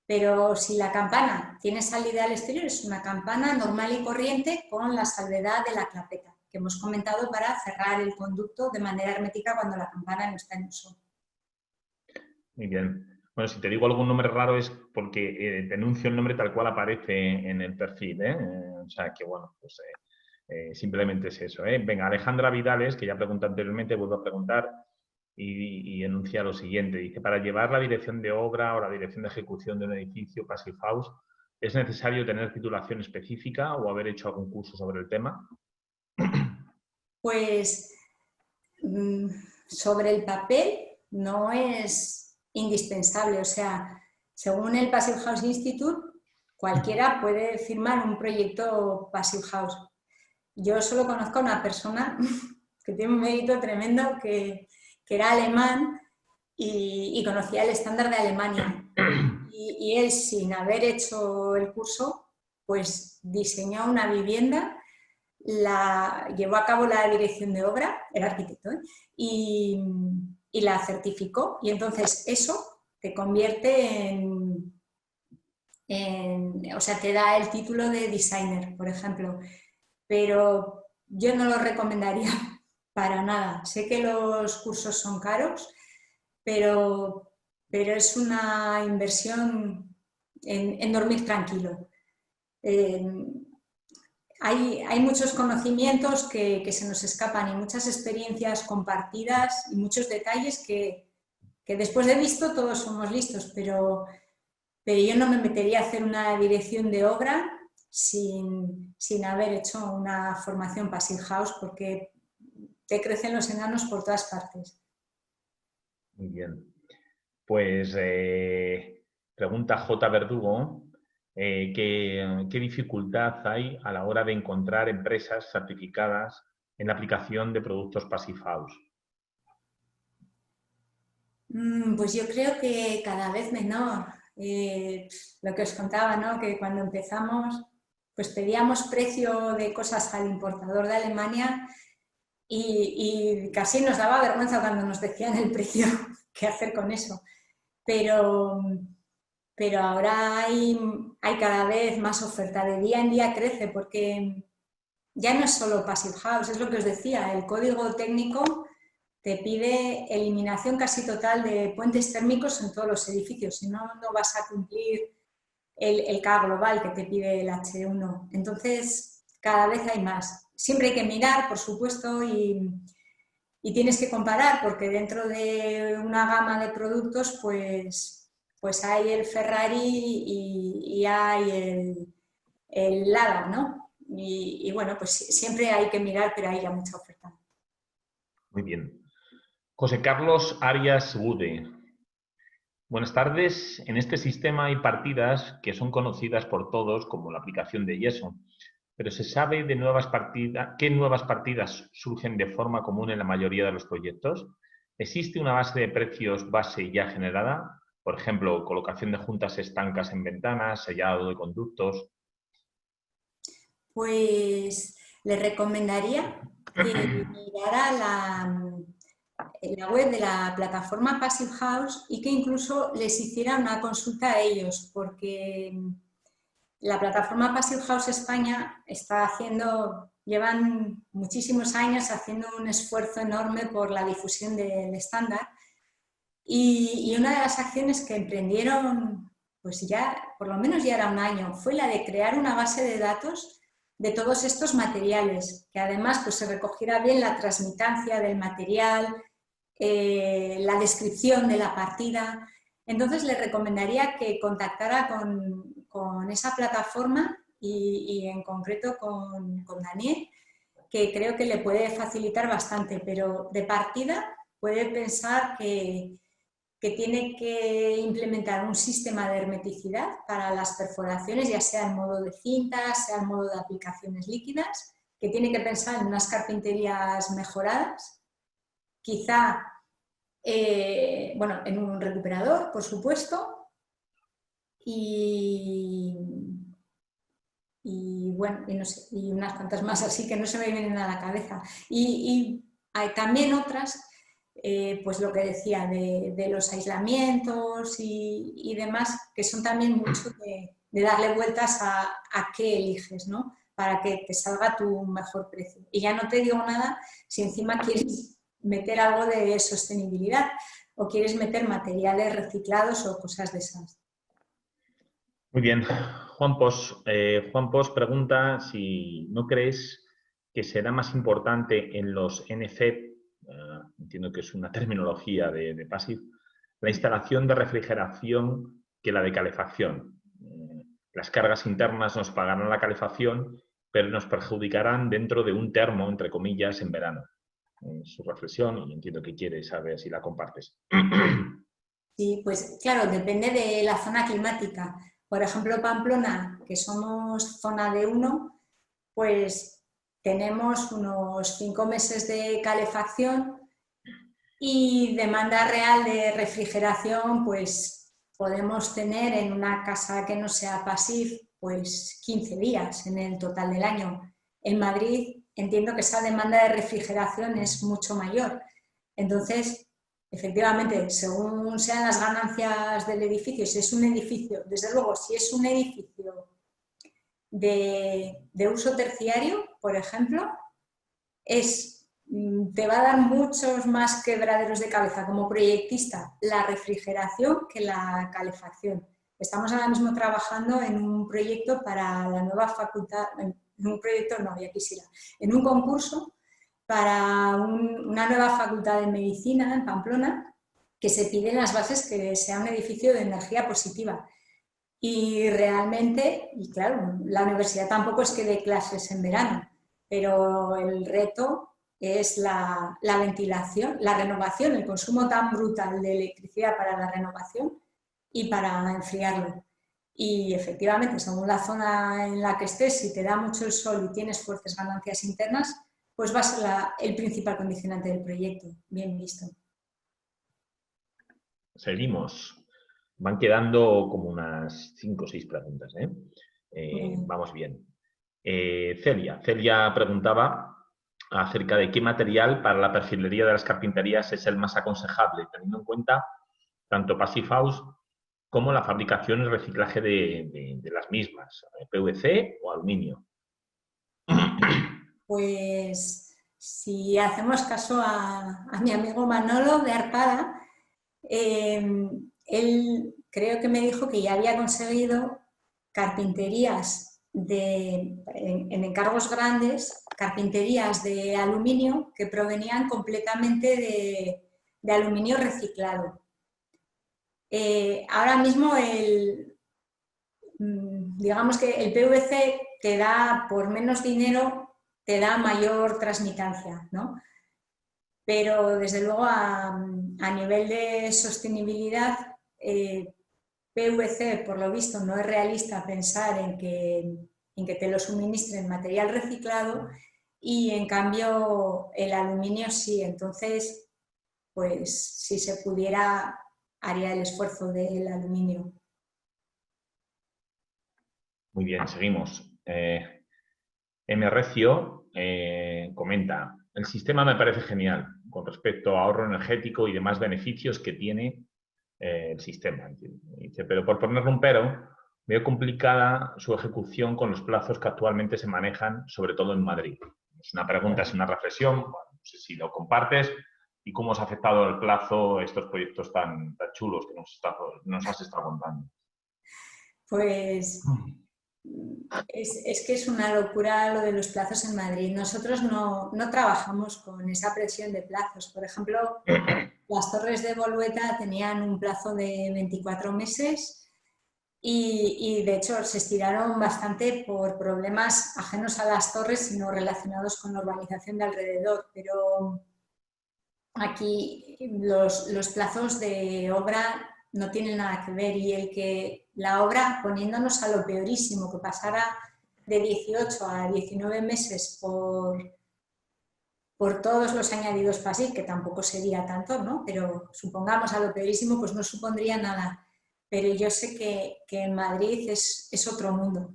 Pero si la campana tiene salida al exterior, es una campana normal y corriente con la salvedad de la clapeta, que hemos comentado para cerrar el conducto de manera hermética cuando la campana no está en uso. Muy bien. Bueno, si te digo algún nombre raro es porque denuncio el nombre tal cual aparece en el perfil, ¿eh? O sea que, bueno, pues simplemente es eso, ¿eh? Venga, Alejandra Vidales, que ya pregunté anteriormente, vuelvo a preguntar y enuncia lo siguiente. Dice, para llevar la dirección de obra o la dirección de ejecución de un edificio Passive House, ¿es necesario tener titulación específica o haber hecho algún curso sobre el tema? Pues sobre el papel no es indispensable, o sea, según el Passive House Institute, cualquiera puede firmar un proyecto Passive House. Yo solo conozco a una persona que tiene un mérito tremendo, que era alemán y conocía el estándar de Alemania. Y él, sin haber hecho el curso, pues diseñó una vivienda, llevó a cabo la dirección de obra, era arquitecto, y la certificó. Y entonces eso te convierte o sea, te da el título de designer, por ejemplo, pero yo no lo recomendaría para nada. Sé que los cursos son caros, pero es una inversión en dormir tranquilo. Hay muchos conocimientos que se nos escapan y muchas experiencias compartidas y muchos detalles que después de visto todos somos listos, pero yo no me metería a hacer una dirección de obra sin haber hecho una formación Passive House, porque te crecen los enanos por todas partes. Muy bien. Pues pregunta J. Verdugo, ¿qué dificultad hay a la hora de encontrar empresas certificadas en la aplicación de productos Passive House? Pues yo creo que cada vez menor. Lo que os contaba, ¿no? Que cuando empezamos, pues pedíamos precio de cosas al importador de Alemania y casi nos daba vergüenza cuando nos decían el precio, qué hacer con eso. Pero ahora hay cada vez más oferta, de día en día crece, porque ya no es solo Passive House, es lo que os decía, el código técnico te pide eliminación casi total de puentes térmicos en todos los edificios, si no, no vas a cumplir el K global que te pide el H1. Entonces, cada vez hay más. Siempre hay que mirar, por supuesto, y tienes que comparar, porque dentro de una gama de productos, pues hay el Ferrari y hay el Lada, ¿no? Y bueno, pues siempre hay que mirar, pero hay ya mucha oferta. Muy bien. José Carlos Arias Gude. Buenas tardes. En este sistema hay partidas que son conocidas por todos como la aplicación de Yeso, pero ¿se sabe de qué nuevas partidas surgen de forma común en la mayoría de los proyectos? ¿Existe una base de precios base ya generada? Por ejemplo, colocación de juntas estancas en ventanas, sellado de conductos. Pues le recomendaría que mirara la web de la plataforma Passive House y que incluso les hiciera una consulta a ellos, porque la plataforma Passive House España llevan muchísimos años haciendo un esfuerzo enorme por la difusión del estándar, y una de las acciones que emprendieron, pues ya, por lo menos ya era un año, fue la de crear una base de datos de todos estos materiales, que además pues, se recogiera bien la transmitancia del material, la descripción de la partida. Entonces le recomendaría que contactara con esa plataforma y en concreto con Daniel, que creo que le puede facilitar bastante, pero de partida puede pensar que tiene que implementar un sistema de hermeticidad para las perforaciones, ya sea en modo de cintas, sea en modo de aplicaciones líquidas, que tiene que pensar en unas carpinterías mejoradas, quizá bueno, en un recuperador, por supuesto, y bueno, y, no sé, y unas cuantas más así que no se me vienen a la cabeza. Y hay también otras, pues lo que decía, de los aislamientos y demás, que son también mucho de darle vueltas a qué eliges, ¿no? Para que te salga tu mejor precio. Y ya no te digo nada si encima quieres meter algo de sostenibilidad o quieres meter materiales reciclados o cosas de esas. Muy bien. Juan Pos pregunta si no crees que será más importante en los NFET, entiendo que es una terminología de Passive, la instalación de refrigeración que la de calefacción. Las cargas internas nos pagarán la calefacción, pero nos perjudicarán dentro de un termo, entre comillas, en verano. Su reflexión, y entiendo que quieres saber si la compartes. Sí, pues claro, depende de la zona climática. Por ejemplo, Pamplona, que somos zona de 1, pues tenemos unos 5 meses de calefacción y demanda real de refrigeración, pues podemos tener en una casa que no sea Passive, pues 15 días en el total del año. En Madrid entiendo que esa demanda de refrigeración es mucho mayor. Entonces, efectivamente, según sean las ganancias del edificio, si es un edificio, desde luego, si es un edificio de uso terciario, por ejemplo, te va a dar muchos más quebraderos de cabeza como proyectista la refrigeración que la calefacción. Estamos ahora mismo trabajando en un proyecto para la nueva facultad, en un proyecto no, ya quisiera, en un concurso para una nueva facultad de medicina en Pamplona, que se piden las bases que sea un edificio de energía positiva. Y realmente, y claro, la universidad tampoco es que dé clases en verano, pero el reto es la ventilación, la renovación, el consumo tan brutal de electricidad para la renovación y para enfriarlo. Y efectivamente, según la zona en la que estés, si te da mucho el sol y tienes fuertes ganancias internas, pues va a ser el principal condicionante del proyecto. Bien visto. Seguimos. Van quedando como unas 5 o 6 preguntas, ¿eh? Vamos bien. Celia preguntaba acerca de qué material para la perfilería de las carpinterías es el más aconsejable, teniendo en cuenta tanto Passive House como la fabricación y reciclaje de las mismas, PVC o aluminio. Pues si hacemos caso a mi amigo Manolo de Arpada, él creo que me dijo que ya había conseguido carpinterías en encargos grandes, carpinterías de aluminio que provenían completamente de aluminio reciclado. Ahora mismo digamos que el PVC te da, por menos dinero, te da mayor transmitancia, ¿no? Pero desde luego a nivel de sostenibilidad, PVC, por lo visto, no es realista pensar en que te lo suministren material reciclado y en cambio el aluminio sí. Entonces, pues si se pudiera, haría el esfuerzo del aluminio. Muy bien, seguimos. M. Recio comenta: el sistema me parece genial con respecto a ahorro energético y demás beneficios que tiene el sistema. Dice, pero por ponerle un pero, veo complicada su ejecución con los plazos que actualmente se manejan, sobre todo en Madrid. Es una pregunta, es una reflexión, bueno, no sé si lo compartes, y cómo os ha afectado el plazo estos proyectos tan chulos que nos has estado contando. Pues es que es una locura lo de los plazos en Madrid. Nosotros no trabajamos con esa presión de plazos. Por ejemplo, las torres de Bolueta tenían un plazo de 24 meses y de hecho se estiraron bastante por problemas ajenos a las torres, sino relacionados con la urbanización de alrededor. Pero aquí los plazos de obra no tienen nada que ver, y el que la obra, poniéndonos a lo peorísimo, que pasara de 18 a 19 meses por todos los añadidos PASIC, que tampoco sería tanto, ¿no? Pero supongamos a lo peorísimo, pues no supondría nada. Pero yo sé que en Madrid es otro mundo.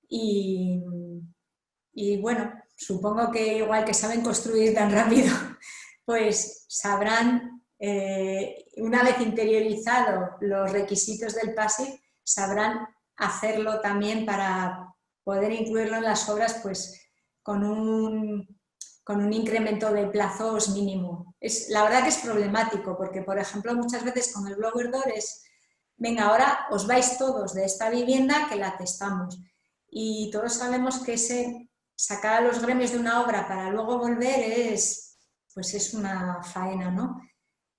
Y bueno, supongo que igual que saben construir tan rápido, pues sabrán, una vez interiorizado los requisitos del PASIC, sabrán hacerlo también para poder incluirlo en las obras, pues con un incremento de plazos mínimo. La verdad que es problemático, porque por ejemplo muchas veces con el blower door es, venga, ahora os vais todos de esta vivienda que la testamos. Y todos sabemos que sacar a los gremios de una obra para luego volver es una faena, ¿no?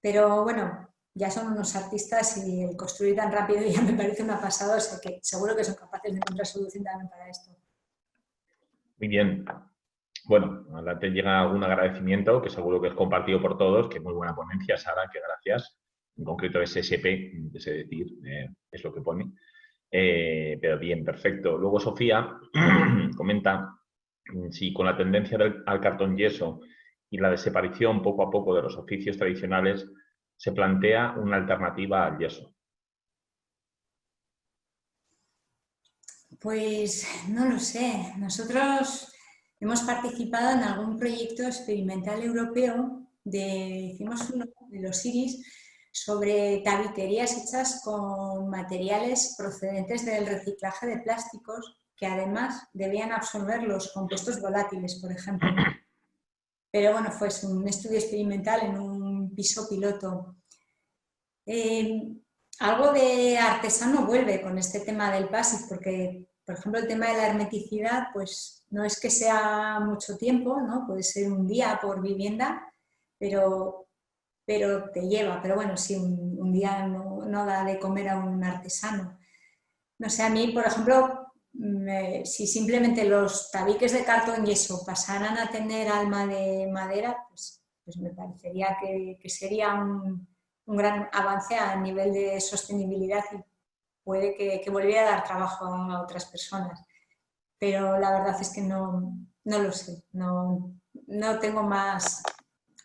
Pero bueno, ya son unos artistas y el construir tan rápido ya me parece una pasada, o sea que seguro que son capaces de encontrar solución también para esto. Muy bien. Bueno, ahora te llega algún agradecimiento que seguro que es compartido por todos, que muy buena ponencia, Sara, que gracias. En concreto SSP, sé decir, es lo que pone. Pero bien, perfecto. Luego Sofía comenta si con la tendencia al cartón yeso y la desaparición poco a poco de los oficios tradicionales se plantea una alternativa al yeso. Pues no lo sé. Nosotros hemos participado en algún proyecto experimental europeo hicimos uno de los IRIS sobre tabiquerías hechas con materiales procedentes del reciclaje de plásticos que además debían absorber los compuestos volátiles, por ejemplo. Pero bueno, fue un estudio experimental en un piso piloto. Algo de artesano vuelve con este tema del PASIC, porque, por ejemplo, el tema de la hermeticidad, pues no es que sea mucho tiempo, ¿no? Puede ser un día por vivienda, pero te lleva. Pero bueno, sí, un día no da de comer a un artesano. No sé, a mí, por ejemplo, si simplemente los tabiques de cartón yeso pasaran a tener alma de madera, pues me parecería que sería un gran avance a nivel de sostenibilidad y puede que volviera a dar trabajo a otras personas. Pero la verdad es que no lo sé, no tengo más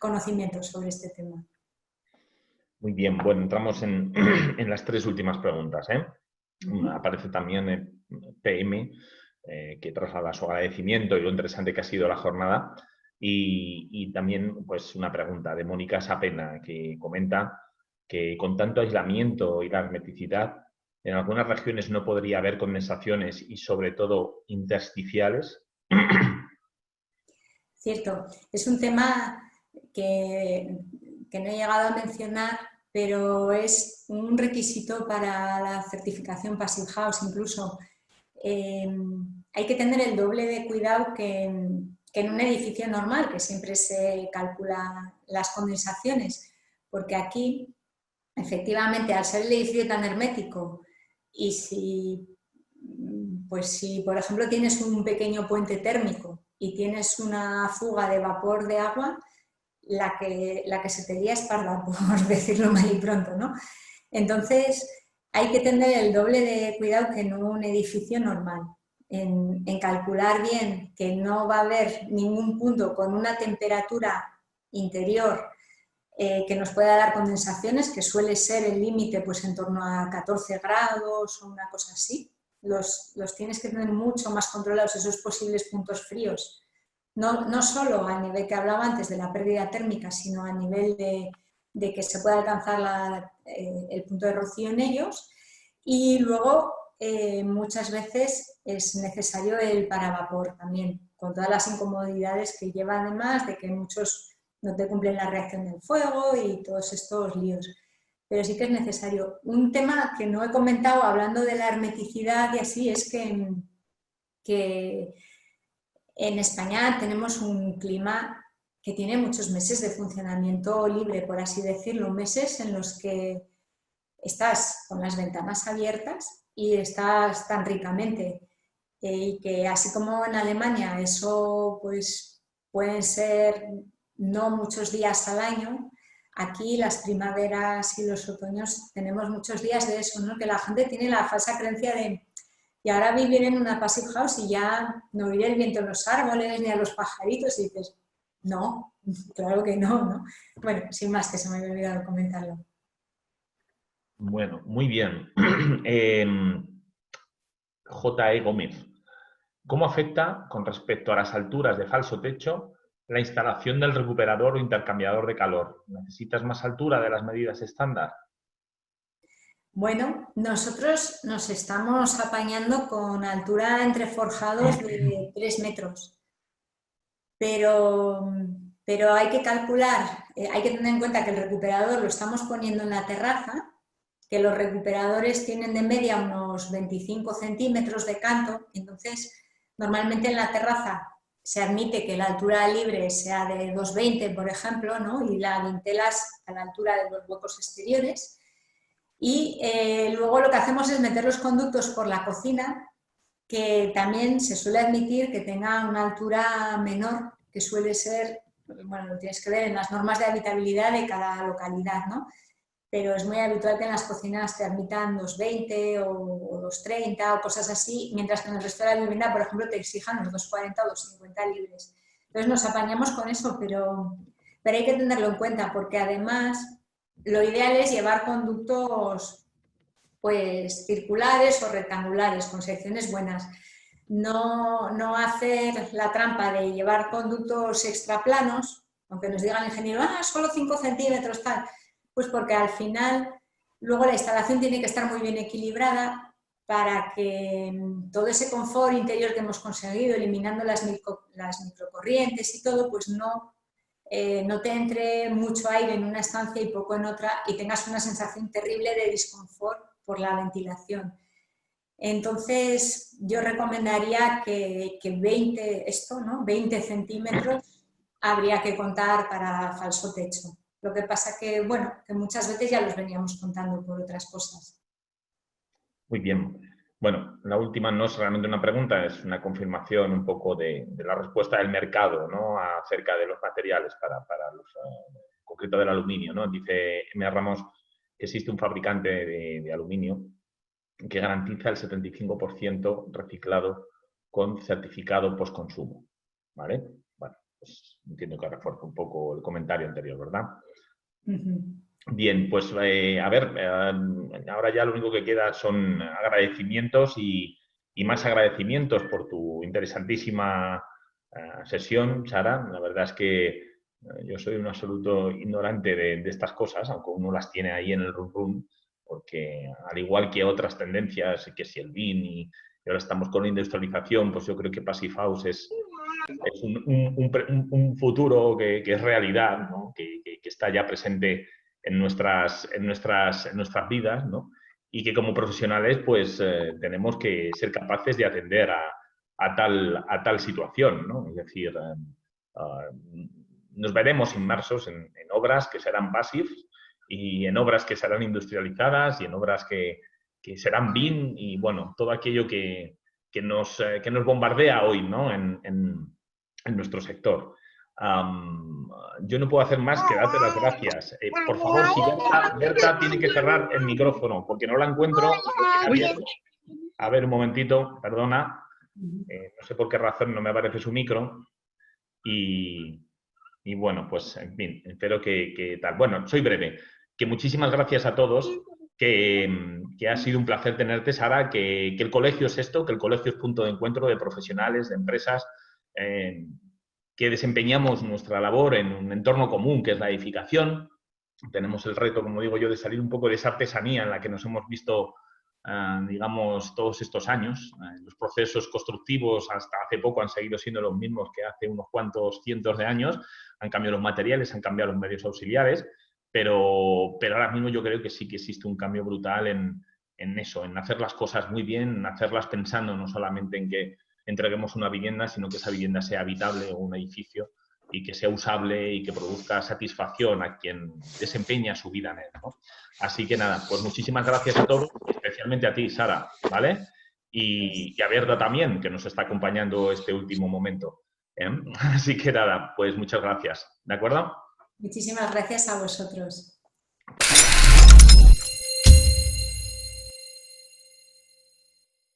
conocimiento sobre este tema. Muy bien, bueno, entramos en las 3 últimas preguntas, ¿eh? Aparece también PM, que traslada su agradecimiento y lo interesante que ha sido la jornada. Y también pues una pregunta de Mónica Sapena, que comenta que con tanto aislamiento y la hermeticidad, en algunas regiones no podría haber condensaciones y sobre todo intersticiales. Cierto, es un tema que no he llegado a mencionar, pero es un requisito para la certificación Passive House. Incluso hay que tener el doble de cuidado que en un edificio normal, que siempre se calcula las condensaciones, porque aquí, efectivamente, al ser el edificio tan hermético y si, por ejemplo, tienes un pequeño puente térmico y tienes una fuga de vapor de agua, la que se te lía es parda, por decirlo mal y pronto, ¿no? Entonces, hay que tener el doble de cuidado que en un edificio normal, en calcular bien que no va a haber ningún punto con una temperatura interior que nos pueda dar condensaciones, que suele ser el límite pues en torno a 14 grados o una cosa así. Los tienes que tener mucho más controlados esos posibles puntos fríos. No solo a nivel que hablaba antes de la pérdida térmica, sino a nivel de que se pueda alcanzar el punto de rocío en ellos. Y luego, muchas veces es necesario el paravapor también, con todas las incomodidades que lleva, además de que muchos no te cumplen la reacción del fuego y todos estos líos. Pero sí que es necesario. Un tema que no he comentado hablando de la hermeticidad y así es que en España tenemos un clima que tiene muchos meses de funcionamiento libre, por así decirlo, meses en los que estás con las ventanas abiertas y estás tan ricamente. Y que así como en Alemania eso pues pueden ser no muchos días al año, aquí las primaveras y los otoños tenemos muchos días de eso, ¿no? Que la gente tiene la falsa creencia de y ahora vivir en una passive house y ya no oiré el viento en los árboles ni a los pajaritos y dices, no, claro que no. Bueno, sin más, que se me había olvidado comentarlo. Bueno, muy bien. J.E. Gómez. ¿Cómo afecta, con respecto a las alturas de falso techo, la instalación del recuperador o intercambiador de calor? ¿Necesitas más altura de las medidas estándar? Bueno, nosotros nos estamos apañando con altura entre forjados de 3 metros, pero hay que calcular, hay que tener en cuenta que el recuperador lo estamos poniendo en la terraza, que los recuperadores tienen de media unos 25 centímetros de canto, entonces normalmente en la terraza se admite que la altura libre sea de 2,20, por ejemplo, ¿no? Y la dintelas a la altura de los huecos exteriores. Y luego lo que hacemos es meter los conductos por la cocina, que también se suele admitir que tenga una altura menor, que suele ser, bueno, lo tienes que ver en las normas de habitabilidad de cada localidad, ¿no? Pero es muy habitual que en las cocinas te admitan 2,20 o 2,30 o cosas así, mientras que en el resto de la vivienda, por ejemplo, te exijan los 2,40 o 2,50 libres. Entonces nos apañamos con eso, pero hay que tenerlo en cuenta, porque además lo ideal es llevar conductos pues circulares o rectangulares, con secciones buenas. No hacer la trampa de llevar conductos extraplanos, Aunque nos diga el ingeniero, solo 5 centímetros, tal, pues porque al final luego la instalación tiene que estar muy bien equilibrada para que todo ese confort interior que hemos conseguido, eliminando las microcorrientes y todo, pues no te entre mucho aire en una estancia y poco en otra y tengas una sensación terrible de disconfort por la ventilación. Entonces, yo recomendaría que 20 centímetros habría que contar para falso techo. Lo que pasa que, bueno, que muchas veces ya los veníamos contando por otras cosas. Muy bien. Bueno, la última no es realmente una pregunta, es una confirmación un poco de la respuesta del mercado, ¿no?, acerca de los materiales para los, en concreto del aluminio, ¿no? Dice M. Ramos que existe un fabricante de aluminio que garantiza el 75% reciclado con certificado postconsumo, ¿vale? Bueno, pues entiendo que refuerza un poco el comentario anterior, ¿verdad? Bien, pues a ver, ahora ya lo único que queda son agradecimientos y más agradecimientos por tu interesantísima sesión, Sara. La verdad es que yo soy un absoluto ignorante de estas cosas, aunque uno las tiene ahí en el run, porque al igual que otras tendencias, que si el BIM y ahora estamos con la industrialización, pues yo creo que Passive House es un futuro que es realidad, ¿no?, que está ya presente en nuestras vidas, ¿no?, y que como profesionales pues tenemos que ser capaces de atender a tal situación, ¿no? Es decir, nos veremos inmersos en obras que serán passive y en obras que serán industrializadas y en obras que serán BIM y, bueno, todo aquello que nos bombardea hoy, ¿no?, en nuestro sector. Yo no puedo hacer más que darte las gracias. Por favor, si Berta tiene que cerrar el micrófono porque no la encuentro. A ver, un momentito, perdona. No sé por qué razón no me aparece su micro. Y bueno, pues en fin, espero que tal. Bueno, soy breve. Que muchísimas gracias a todos. Que ha sido un placer tenerte, Sara. Que el colegio es esto, que el colegio es punto de encuentro de profesionales, de empresas, que desempeñamos nuestra labor en un entorno común, que es la edificación. Tenemos el reto, como digo yo, de salir un poco de esa artesanía en la que nos hemos visto, digamos, todos estos años. Los procesos constructivos hasta hace poco han seguido siendo los mismos que hace unos cuantos cientos de años. Han cambiado los materiales, han cambiado los medios auxiliares, pero ahora mismo yo creo que sí que existe un cambio brutal en eso, en hacer las cosas muy bien, en hacerlas pensando no solamente en que entreguemos una vivienda, sino que esa vivienda sea habitable o un edificio y que sea usable y que produzca satisfacción a quien desempeña su vida en él, ¿no? Así que nada, pues muchísimas gracias a todos, especialmente a ti, Sara, ¿vale? Y a Berta también, que nos está acompañando este último momento, ¿eh? Así que nada, pues muchas gracias, ¿de acuerdo? Muchísimas gracias a vosotros.